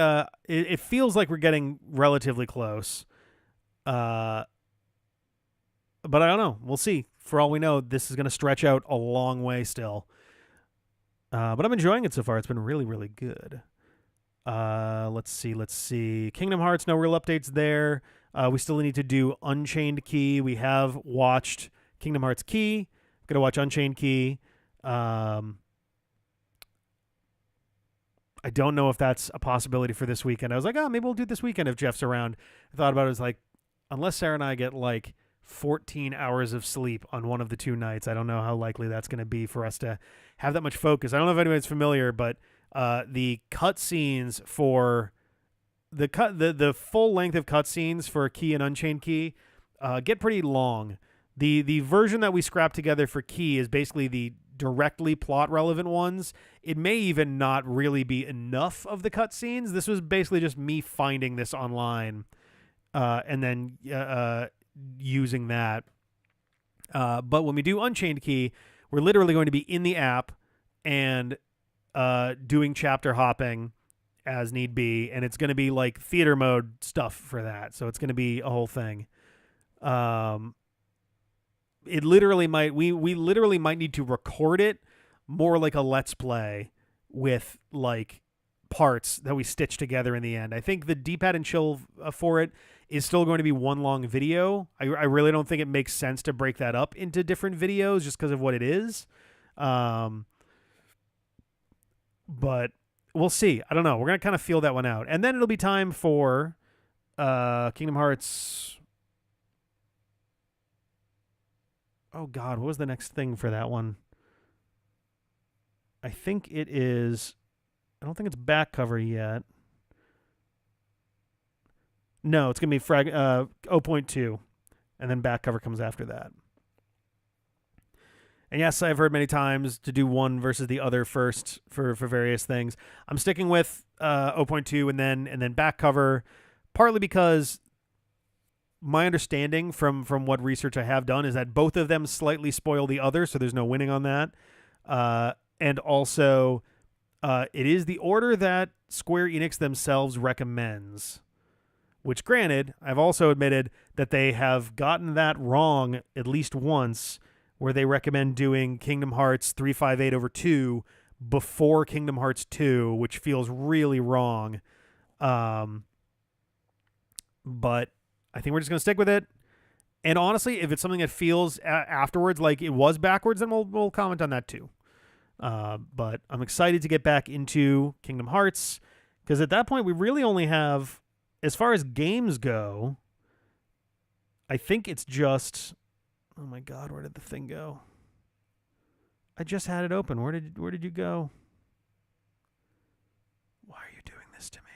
it feels like we're getting relatively close. But I don't know. We'll see. For all we know, this is going to stretch out a long way still. But I'm enjoying it so far. It's been really, really good. Let's see. Kingdom Hearts, no real updates there. We still need to do Unchained Key. We have watched Kingdom Hearts Key. Going to watch Unchained Key. I don't know if that's a possibility for this weekend. I was like, maybe we'll do this weekend if Jeff's around. I thought about it. It was like, unless Sarah and I get like 14 hours of sleep on one of the 2 nights, I don't know how likely that's going to be for us to have that much focus. I don't know if anybody's familiar, but the cutscenes for the full length of cutscenes for Key and Unchained Key get pretty long. The version that we scrapped together for Key is basically the directly plot relevant ones. It may even not really be enough of the cutscenes. This was basically just me finding this online and then using that. But when we do Unchained Key, we're literally going to be in the app and doing chapter hopping as need be, and it's going to be like theater mode stuff for that. So it's going to be a whole thing. It literally might we literally might need to record it more like a let's play with like parts that we stitch together in the end. I think the D-pad and chill for it is still going to be one long video. I really don't think it makes sense to break that up into different videos just because of what it is. But we'll see. I don't know. We're going to kind of feel that one out. And then it'll be time for Kingdom Hearts. Oh, God. What was the next thing for that one? I think it is... I don't think it's back cover yet. No, it's going to be 0.2. And then back cover comes after that. And yes, I've heard many times to do one versus the other first for various things. I'm sticking with 0.2 and then back cover, partly because my understanding from what research I have done is that both of them slightly spoil the other, so there's no winning on that. And also, it is the order that Square Enix themselves recommends, which granted, I've also admitted that they have gotten that wrong at least once, where they recommend doing Kingdom Hearts 358 over 2 before Kingdom Hearts 2, which feels really wrong. But I think we're just going to stick with it. And honestly, if it's something that feels afterwards like it was backwards, then we'll comment on that too. But I'm excited to get back into Kingdom Hearts, because at that point we really only have, as far as games go, I think it's just, oh my God, where did the thing go? I just had it open. Where did you go? Why are you doing this to me?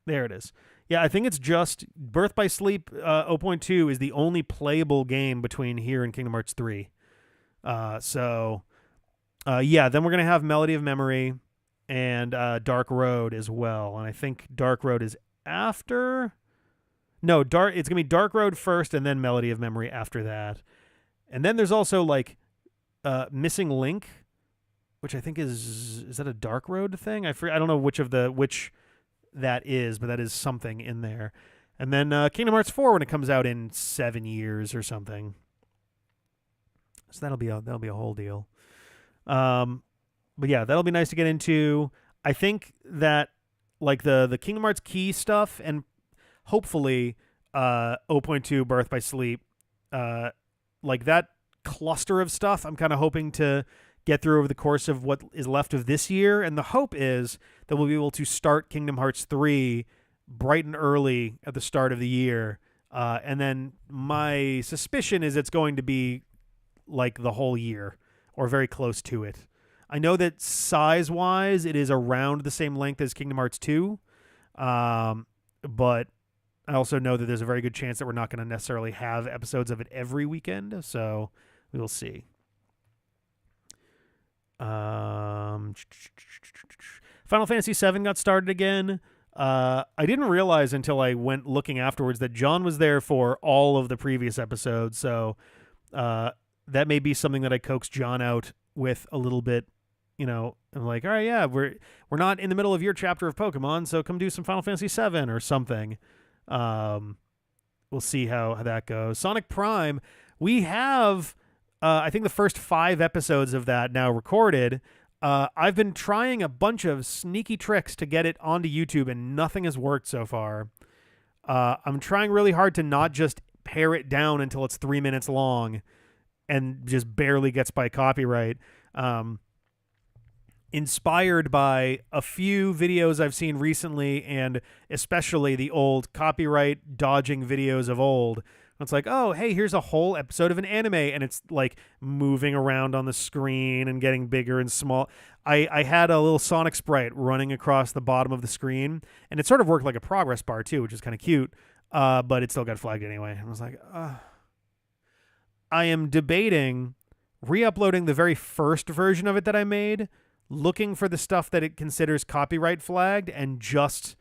There it is. Yeah, I think it's just Birth by Sleep 0.2 is the only playable game between here and Kingdom Hearts 3. Then we're going to have Melody of Memory and Dark Road as well. And I think Dark Road is after. No, it's going to be Dark Road first and then Melody of Memory after that. And then there's also like Missing Link, which I think is that a Dark Road thing? I don't know which that is, but that is something in there. And then Kingdom Hearts 4 when it comes out in 7 years or something. So that'll be a whole deal. But yeah, that'll be nice to get into. I think that like the Kingdom Hearts key stuff and hopefully 0.2 Birth by Sleep, like that cluster of stuff, I'm kind of hoping to get through over the course of what is left of this year. And the hope is that we'll be able to start Kingdom Hearts 3 bright and early at the start of the year. And then my suspicion is it's going to be like the whole year or very close to it. I know that size-wise, it is around the same length as Kingdom Hearts 2. But I also know that there's a very good chance that we're not going to necessarily have episodes of it every weekend. So we will see. Final Fantasy VII got started again. I didn't realize until I went looking afterwards that John was there for all of the previous episodes. So that may be something that I coaxed John out with a little bit. You know, I'm like, all right, yeah, we're not in the middle of your chapter of Pokemon, so come do some Final Fantasy VII or something. We'll see how that goes. Sonic Prime, we have, I think the first 5 episodes of that now recorded. I've been trying a bunch of sneaky tricks to get it onto YouTube, and nothing has worked so far. I'm trying really hard to not just pare it down until it's 3 minutes long and just barely gets by copyright. Inspired by a few videos I've seen recently, and especially the old copyright dodging videos of old. It's like, oh, hey, here's a whole episode of an anime, and it's like moving around on the screen and getting bigger and small. I had a little Sonic sprite running across the bottom of the screen, and it sort of worked like a progress bar too, which is kind of cute, but it still got flagged anyway. I was like, I am debating re-uploading the very first version of it that I made, looking for the stuff that it considers copyright flagged, and just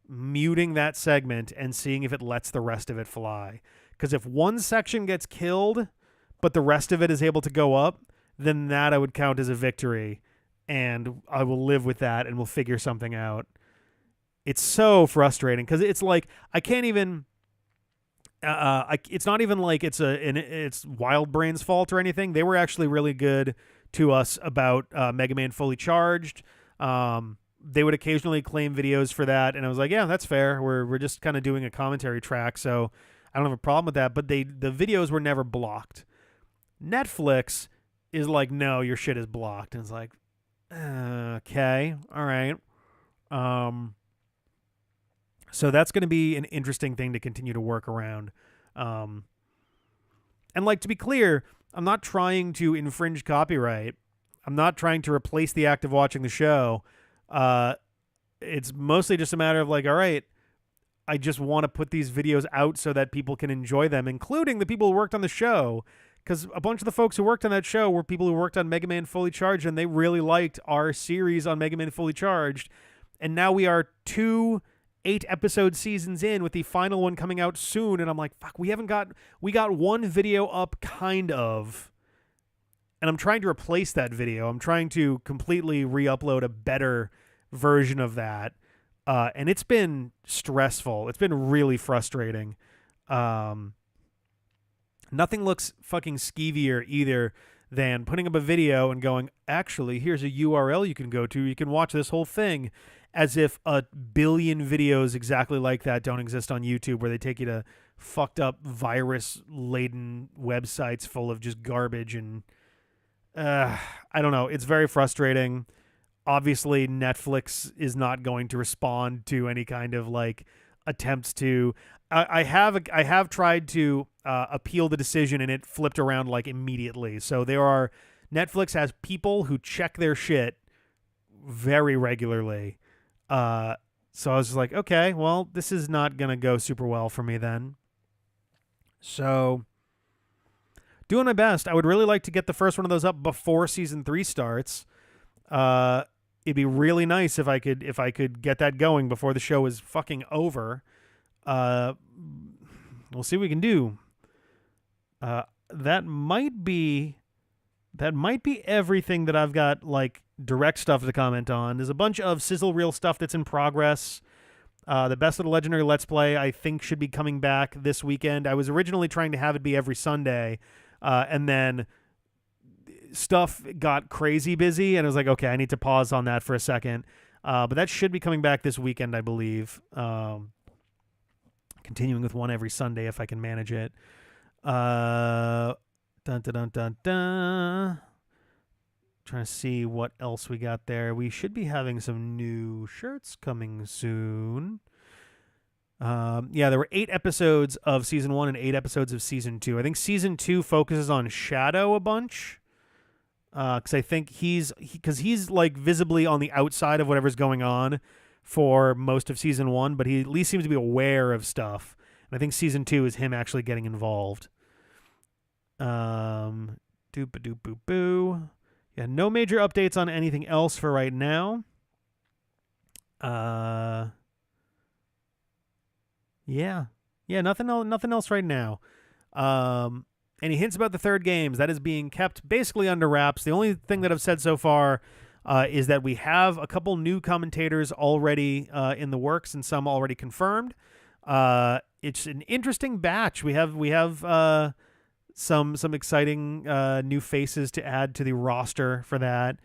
muting that segment and seeing if it lets the rest of it fly. Because if one section gets killed, but the rest of it is able to go up, then that I would count as a victory, and I will live with that, and we'll figure something out. It's so frustrating, because it's like, I can't even... it's not even like it's Wild Brain's fault or anything. They were actually really good to us about Mega Man Fully Charged. They would occasionally claim videos for that, and I was like, yeah, that's fair. We're just kind of doing a commentary track, so I don't have a problem with that. But the videos were never blocked. Netflix is like, no, your shit is blocked, and it's like, okay, all right. So that's going to be an interesting thing to continue to work around. And like, to be clear, I'm not trying to infringe copyright. I'm not trying to replace the act of watching the show. It's mostly just a matter of like, all right, I just want to put these videos out so that people can enjoy them, including the people who worked on the show. Because a bunch of the folks who worked on that show were people who worked on Mega Man Fully Charged, and they really liked our series on Mega Man Fully Charged. And now we are 2 8-episode seasons in, with the final one coming out soon, and I'm like, fuck, we got one video up, kind of, and I'm trying to replace that video. I'm trying to completely re-upload a better version of that, And it's been stressful. It's been really frustrating. Um, Nothing looks fucking skeevier either than putting up a video and going, actually, here's a URL you can go to. You can watch this whole thing, as if a billion videos exactly like that don't exist on YouTube, where they take you to fucked up virus-laden websites full of just garbage. And I don't know. It's very frustrating. Obviously, Netflix is not going to respond to any kind of like attempts to. I have tried to appeal the decision, and it flipped around like immediately. So Netflix has people who check their shit very regularly. So I was just like, okay, well, this is not gonna go super well for me then. So doing my best. I would really like to get the first one of those up before season 3 starts. It'd be really nice if I could get that going before the show is fucking over. We'll see what we can do. That might be everything that I've got like direct stuff to comment on. There's a bunch of sizzle reel stuff that's in progress. The Best of the Legendary Let's Play, I think, should be coming back this weekend. I was originally trying to have it be every Sunday, and then stuff got crazy busy, and I was like, okay, I need to pause on that for a second. But that should be coming back this weekend, I believe. Continuing with one every Sunday if I can manage it. Dun, dun, dun, dun, dun. Trying to see what else we got there. We should be having some new shirts coming soon. Yeah, there were 8 episodes of season 1 and 8 episodes of season 2. I think season 2 focuses on Shadow a bunch. Because I think he's like visibly on the outside of whatever's going on for most of season 1, but he at least seems to be aware of stuff. And I think season 2 is him actually getting involved. Doop a doop boo boo. Yeah, no major updates on anything else for right now. Yeah, nothing else right now. Any hints about the third games? That is being kept basically under wraps. The only thing that I've said so far is that we have a couple new commentators already in the works and some already confirmed. It's an interesting batch. We have some exciting new faces to add to the roster for that.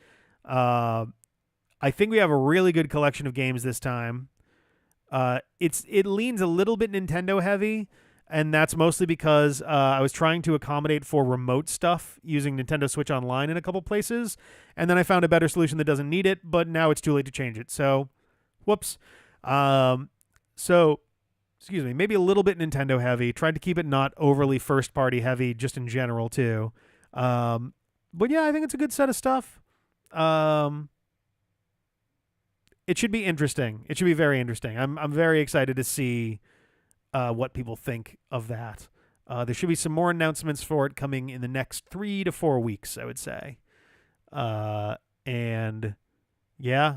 I think we have a really good collection of games this time. It leans a little bit Nintendo heavy, and that's mostly because I was trying to accommodate for remote stuff using Nintendo Switch Online in a couple places, and then I found a better solution that doesn't need it, but now it's too late to change it. So, whoops. Excuse me, maybe a little bit Nintendo heavy. Tried to keep it not overly first-party heavy just in general, too. But yeah, I think it's a good set of stuff. It should be interesting. It should be very interesting. I'm very excited to see what people think of that. There should be some more announcements for it coming in the next 3 to 4 weeks, I would say. And yeah,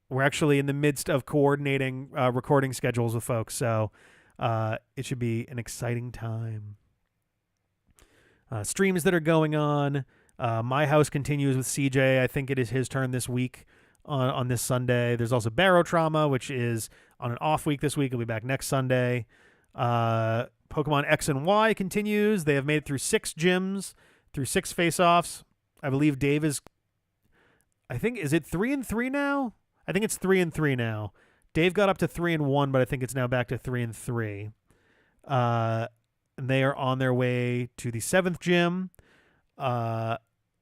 we're actually in the midst of coordinating recording schedules with folks, so it should be an exciting time. Streams that are going on. My House continues with CJ. I think it is his turn this week on this Sunday. There's also Barrow Trauma, which is on an off week this week. He'll be back next Sunday. Pokemon X and Y continues. They have made it through 6 gyms, through 6 face-offs. I believe Dave is, is it 3-3 now? I think it's 3-3 now. Dave got up to 3-1, but I think it's now back to 3-3. And they are on their way to the 7th gym,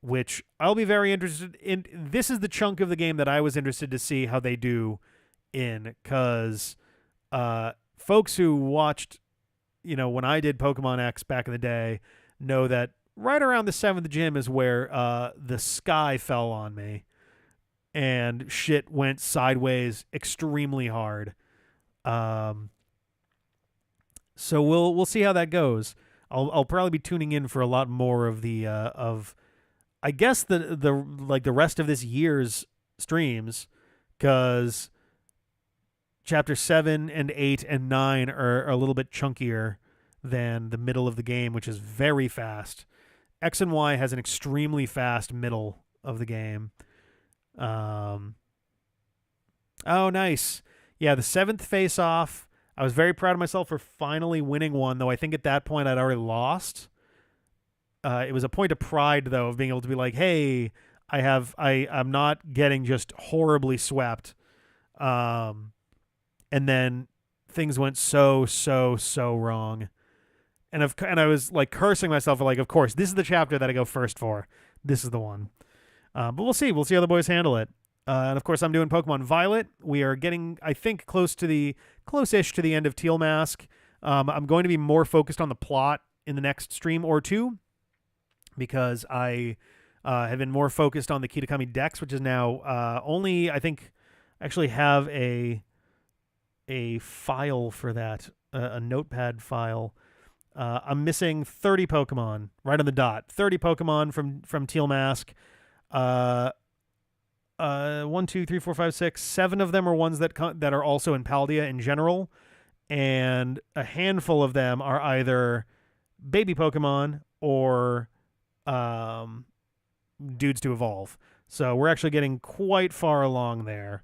which I'll be very interested in. This is the chunk of the game that I was interested to see how they do in, because folks who watched, when I did Pokemon X back in the day, know that right around the 7th gym is where the sky fell on me. And shit went sideways extremely hard. So we'll see how that goes. I'll probably be tuning in for a lot more of the I guess the rest of this year's streams, because chapter 7 and 8 and 9 are a little bit chunkier than the middle of the game, which is very fast. X and Y has an extremely fast middle of the game. Oh, nice. Yeah, the 7th face-off. I was very proud of myself for finally winning one, though I think at that point I'd already lost. It was a point of pride, though, of being able to be like, hey, I'm not getting just horribly swept. And then things went so wrong. And I was like cursing myself, like, of course, this is the chapter that I go first for. This is the one. But we'll see. We'll see how the boys handle it. And of course, I'm doing Pokemon Violet. We are getting, I think, close-ish to the end of Teal Mask. I'm going to be more focused on the plot in the next stream or two, because I have been more focused on the Kitakami Dex, which is now only, I think, actually have a file for that, a notepad file. I'm missing 30 Pokemon, right on the dot. 30 Pokemon from Teal Mask. 1, 2, 3, 4, 5, 6, 7 of them are ones that are also in Paldea in general, and a handful of them are either baby Pokemon or dudes to evolve. So we're actually getting quite far along there.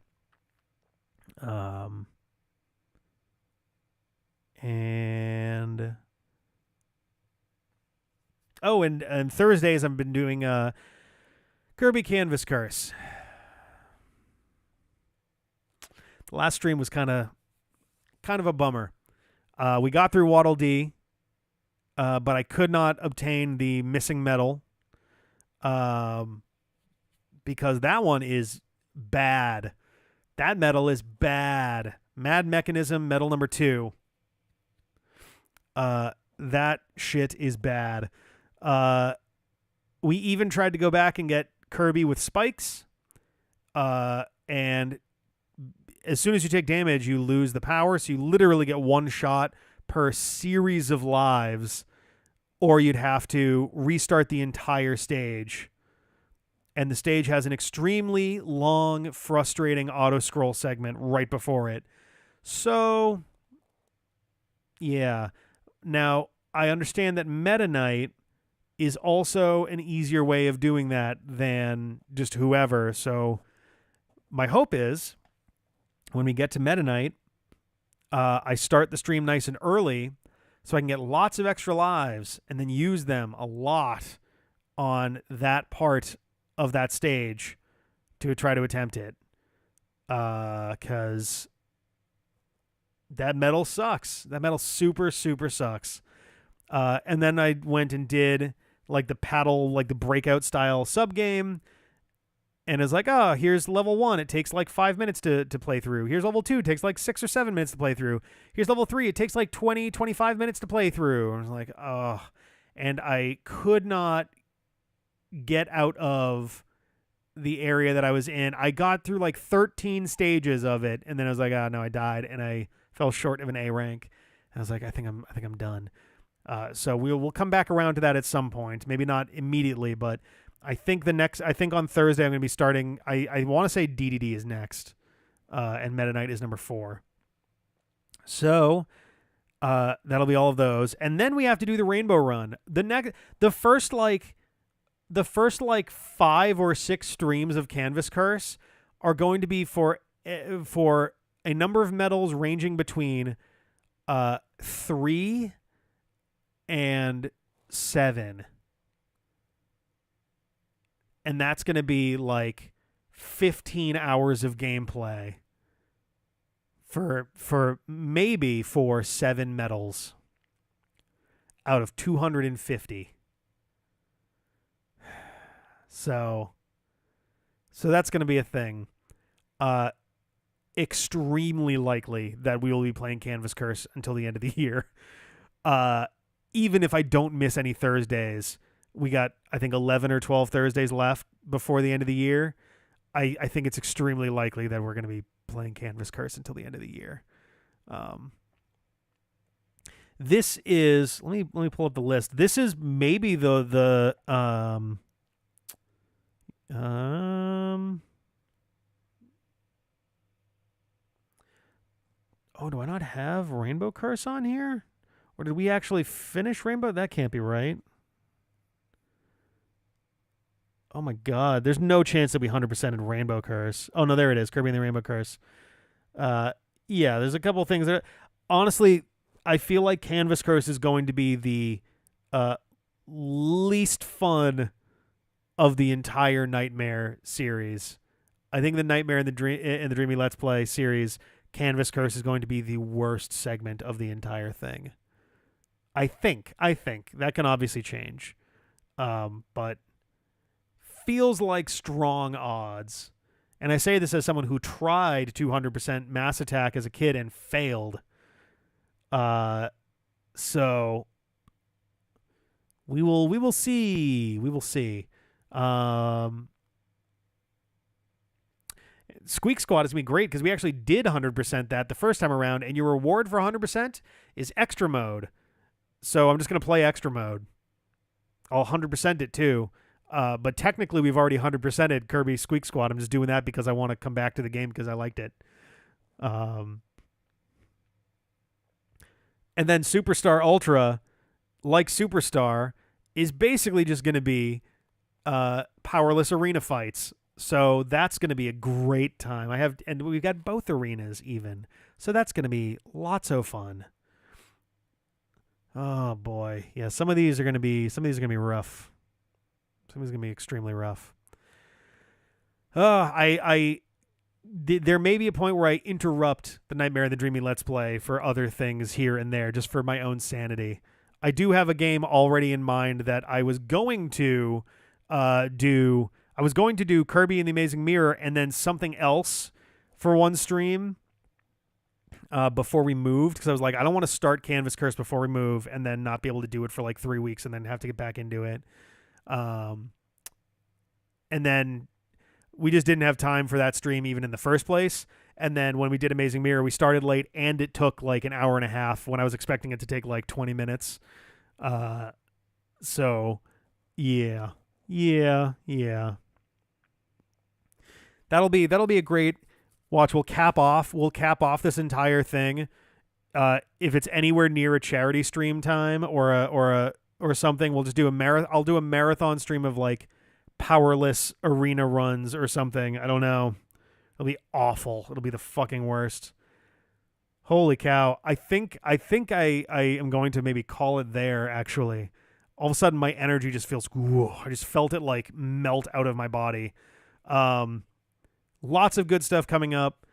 And Thursdays I've been doing Kirby Canvas Curse. The last stream was kind of a bummer. We got through Waddle Dee, but I could not obtain the missing medal, because that one is bad. That medal is bad. Mad Mechanism medal number 2. That shit is bad. We even tried to go back and get Kirby with spikes, and as soon as you take damage, you lose the power, so you literally get one shot per series of lives, or you'd have to restart the entire stage. And the stage has an extremely long, frustrating auto-scroll segment right before it. So, yeah. Now, I understand that Meta Knight is also an easier way of doing that than just whoever. So, my hope is, when we get to Meta Knight, I start the stream nice and early so I can get lots of extra lives and then use them a lot on that part of that stage to try to attempt it. Because that medal sucks. That medal super sucks. And then I went and did like the paddle, like the breakout style sub game. And it's like, oh, here's level 1. It takes like 5 minutes to play through. Here's level 2. It takes like 6 or 7 minutes to play through. Here's level 3. It takes like 20, 25 minutes to play through. And I was like, oh. And I could not get out of the area that I was in. I got through like 13 stages of it. And then I was like, oh, no, I died. And I fell short of an A rank. And I was like, I think I'm done. So we'll come back around to that at some point. Maybe not immediately, but I think on Thursday I'm going to be starting. I want to say DDD is next, and Meta Knight is number 4. So that'll be all of those, and then we have to do the Rainbow Run. The first 5 or 6 streams of Canvas Curse are going to be for a number of medals ranging between 3 and 7. And that's going to be like 15 hours of gameplay for maybe 7 medals out of 250. So that's going to be a thing. Extremely likely that we will be playing Canvas Curse until the end of the year. Even if I don't miss any Thursdays. We got, I think, 11 or 12 Thursdays left before the end of the year. I think it's extremely likely that we're going to be playing Canvas Curse until the end of the year. This is, let me pull up the list. This is maybe oh, do I not have Rainbow Curse on here? Or did we actually finish Rainbow? That can't be right. Oh my God, there's no chance that we 100% in Rainbow Curse. Oh no, there it is, Kirby and the Rainbow Curse. yeah, there's a couple things that honestly I feel like Canvas Curse is going to be the uh, least fun of the entire Nightmare series. I think the Nightmare in the Dreamy Let's Play series, Canvas Curse is going to be the worst segment of the entire thing. I think that can obviously change, but feels like strong odds. And I say this as someone who tried 200% Mass Attack as a kid and failed. So we will see. We will see. Squeak Squad is going to be great because we actually did 100% that the first time around, and your reward for 100% is extra mode. So I'm just going to play extra mode. I'll 100% it too. But technically, we've already 100%ed Kirby Squeak Squad. I'm just doing that because I want to come back to the game because I liked it. And then Superstar Ultra, like Superstar, is basically just going to be powerless arena fights. So that's going to be a great time. And we've got both arenas even. So that's going to be lots of fun. Oh boy. Yeah, some of these are going to be rough. Some of these are going to be extremely rough. There may be a point where I interrupt the Nightmare in the Dreamy Let's Play for other things here and there, just for my own sanity. I do have a game already in mind that I was going to do. I was going to do Kirby and the Amazing Mirror and then something else for one stream before we moved, because I was like, I don't want to start Canvas Curse before we move and then not be able to do it for like 3 weeks and then have to get back into it. And then we just didn't have time for that stream even in the first place. And then when we did Amazing Mirror, we started late and it took like an hour and a half when I was expecting it to take like 20 minutes. So yeah. That'll be a great watch. We'll cap off this entire thing. If it's anywhere near a charity stream time or something, we'll just do a marathon. I'll do a marathon stream of like powerless arena runs or something. I don't know. It'll be awful. It'll be the fucking worst. Holy cow. I think I am going to maybe call it there, actually. All of a sudden, my energy just feels... Whoa, I just felt it, like, melt out of my body. Lots of good stuff coming up.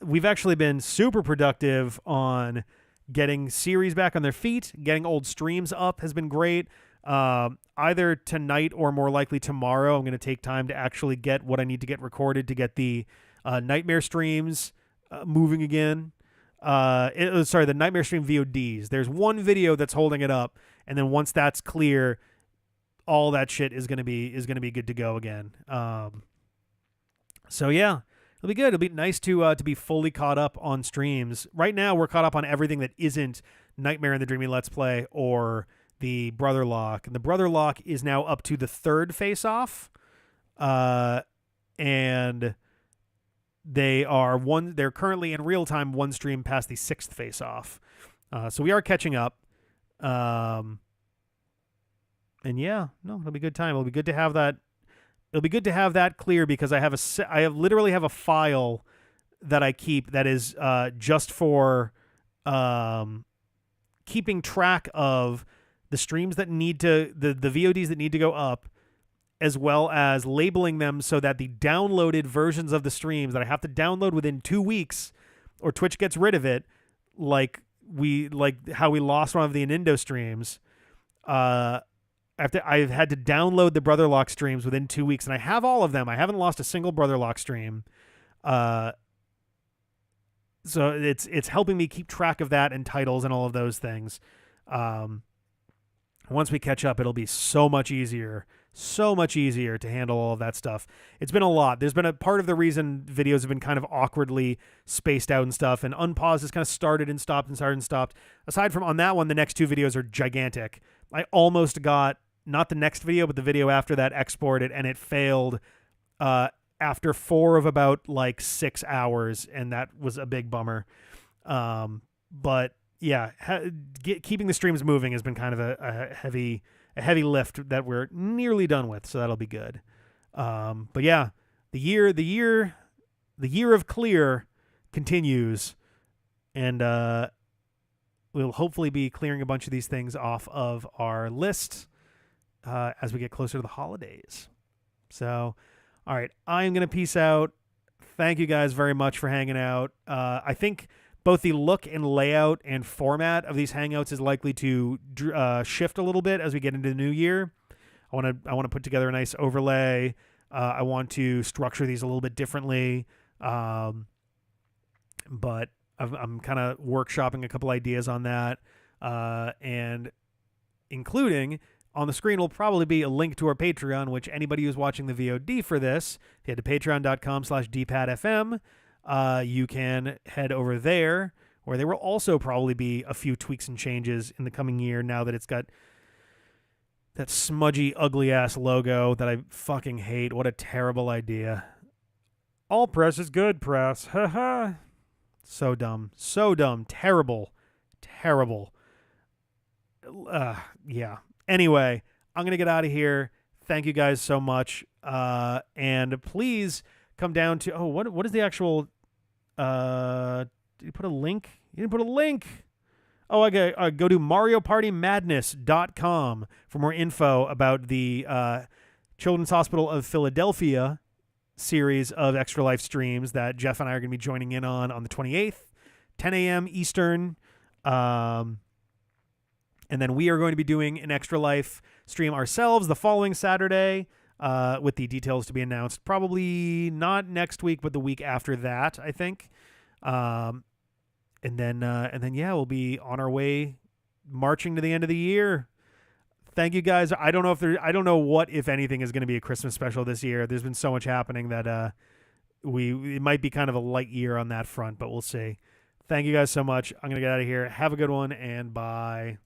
We've actually been super productive on getting series back on their feet. Getting old streams up has been great. Either tonight or more likely tomorrow, I'm going to take time to actually get what I need to get recorded to get the Nightmare streams moving again. The Nightmare stream VODs. There's one video that's holding it up, and then once that's clear, all that shit is gonna be good to go again. So yeah, it'll be good. It'll be nice to be fully caught up on streams. Right now, we're caught up on everything that isn't Nightmare in the Dreamy Let's Play or the Brother Lock. And the Brother Lock is now up to the 3rd face-off, and they're currently in real time one stream past the 6th face-off. So we are catching up. And yeah, no, it'll be a good time. It'll be good to have that. It'll be good to have that clear because I literally have a file that I keep that is just for keeping track of the streams that need to the VODs that need to go up, as well as labeling them so that the downloaded versions of the streams that I have to download within 2 weeks or Twitch gets rid of it, like how we lost one of the Anindo streams. I've had to download the Brother Lock streams within 2 weeks, and I have all of them. I haven't lost a single Brother Lock stream. So it's helping me keep track of that and titles and all of those things. Once we catch up, it'll be so much easier to handle all of that stuff. It's been a lot. There's been a part of the reason videos have been kind of awkwardly spaced out and stuff, and Unpause has kind of started and stopped. Aside from on that one, the next 2 videos are gigantic. I almost got, not the next video, but the video after that exported, and it failed after 4 of about like 6 hours, and that was a big bummer. But yeah, keeping the streams moving has been kind of a heavy lift that we're nearly done with, so that'll be good. But yeah, the year of clear continues. and we'll hopefully be clearing a bunch of these things off of our list as we get closer to the holidays. So, all right, I'm going to peace out. Thank you guys very much for hanging out. I think both the look and layout and format of these Hangouts is likely to shift a little bit as we get into the new year. I want to put together a nice overlay. I want to structure these a little bit differently. But I'm kind of workshopping a couple ideas on that, and including on the screen will probably be a link to our Patreon, which anybody who's watching the VOD for this, if you head to patreon.com/dpadfm, you can head over there, where there will also probably be a few tweaks and changes in the coming year now that it's got that smudgy, ugly-ass logo that I fucking hate. What a terrible idea. All press is good press. Haha. So dumb. So dumb. Terrible. Terrible. Yeah. Anyway, I'm going to get out of here. Thank you guys so much. And please come down to... Oh, what is the actual... did you put a link? You didn't put a link. Oh, okay. Go to MarioPartyMadness.com for more info about the Children's Hospital of Philadelphia series of Extra Life streams that Jeff and I are going to be joining in on the 28th, 10 a.m. Eastern. And then we are going to be doing an Extra Life stream ourselves the following Saturday, with the details to be announced. Probably not next week, but the week after that, I think. And then yeah, we'll be on our way, marching to the end of the year. Thank you guys. I don't know what, if anything, is going to be a Christmas special this year. There's been so much happening that it might be kind of a light year on that front, but we'll see. Thank you guys so much. I'm going to get out of here. Have a good one, and bye.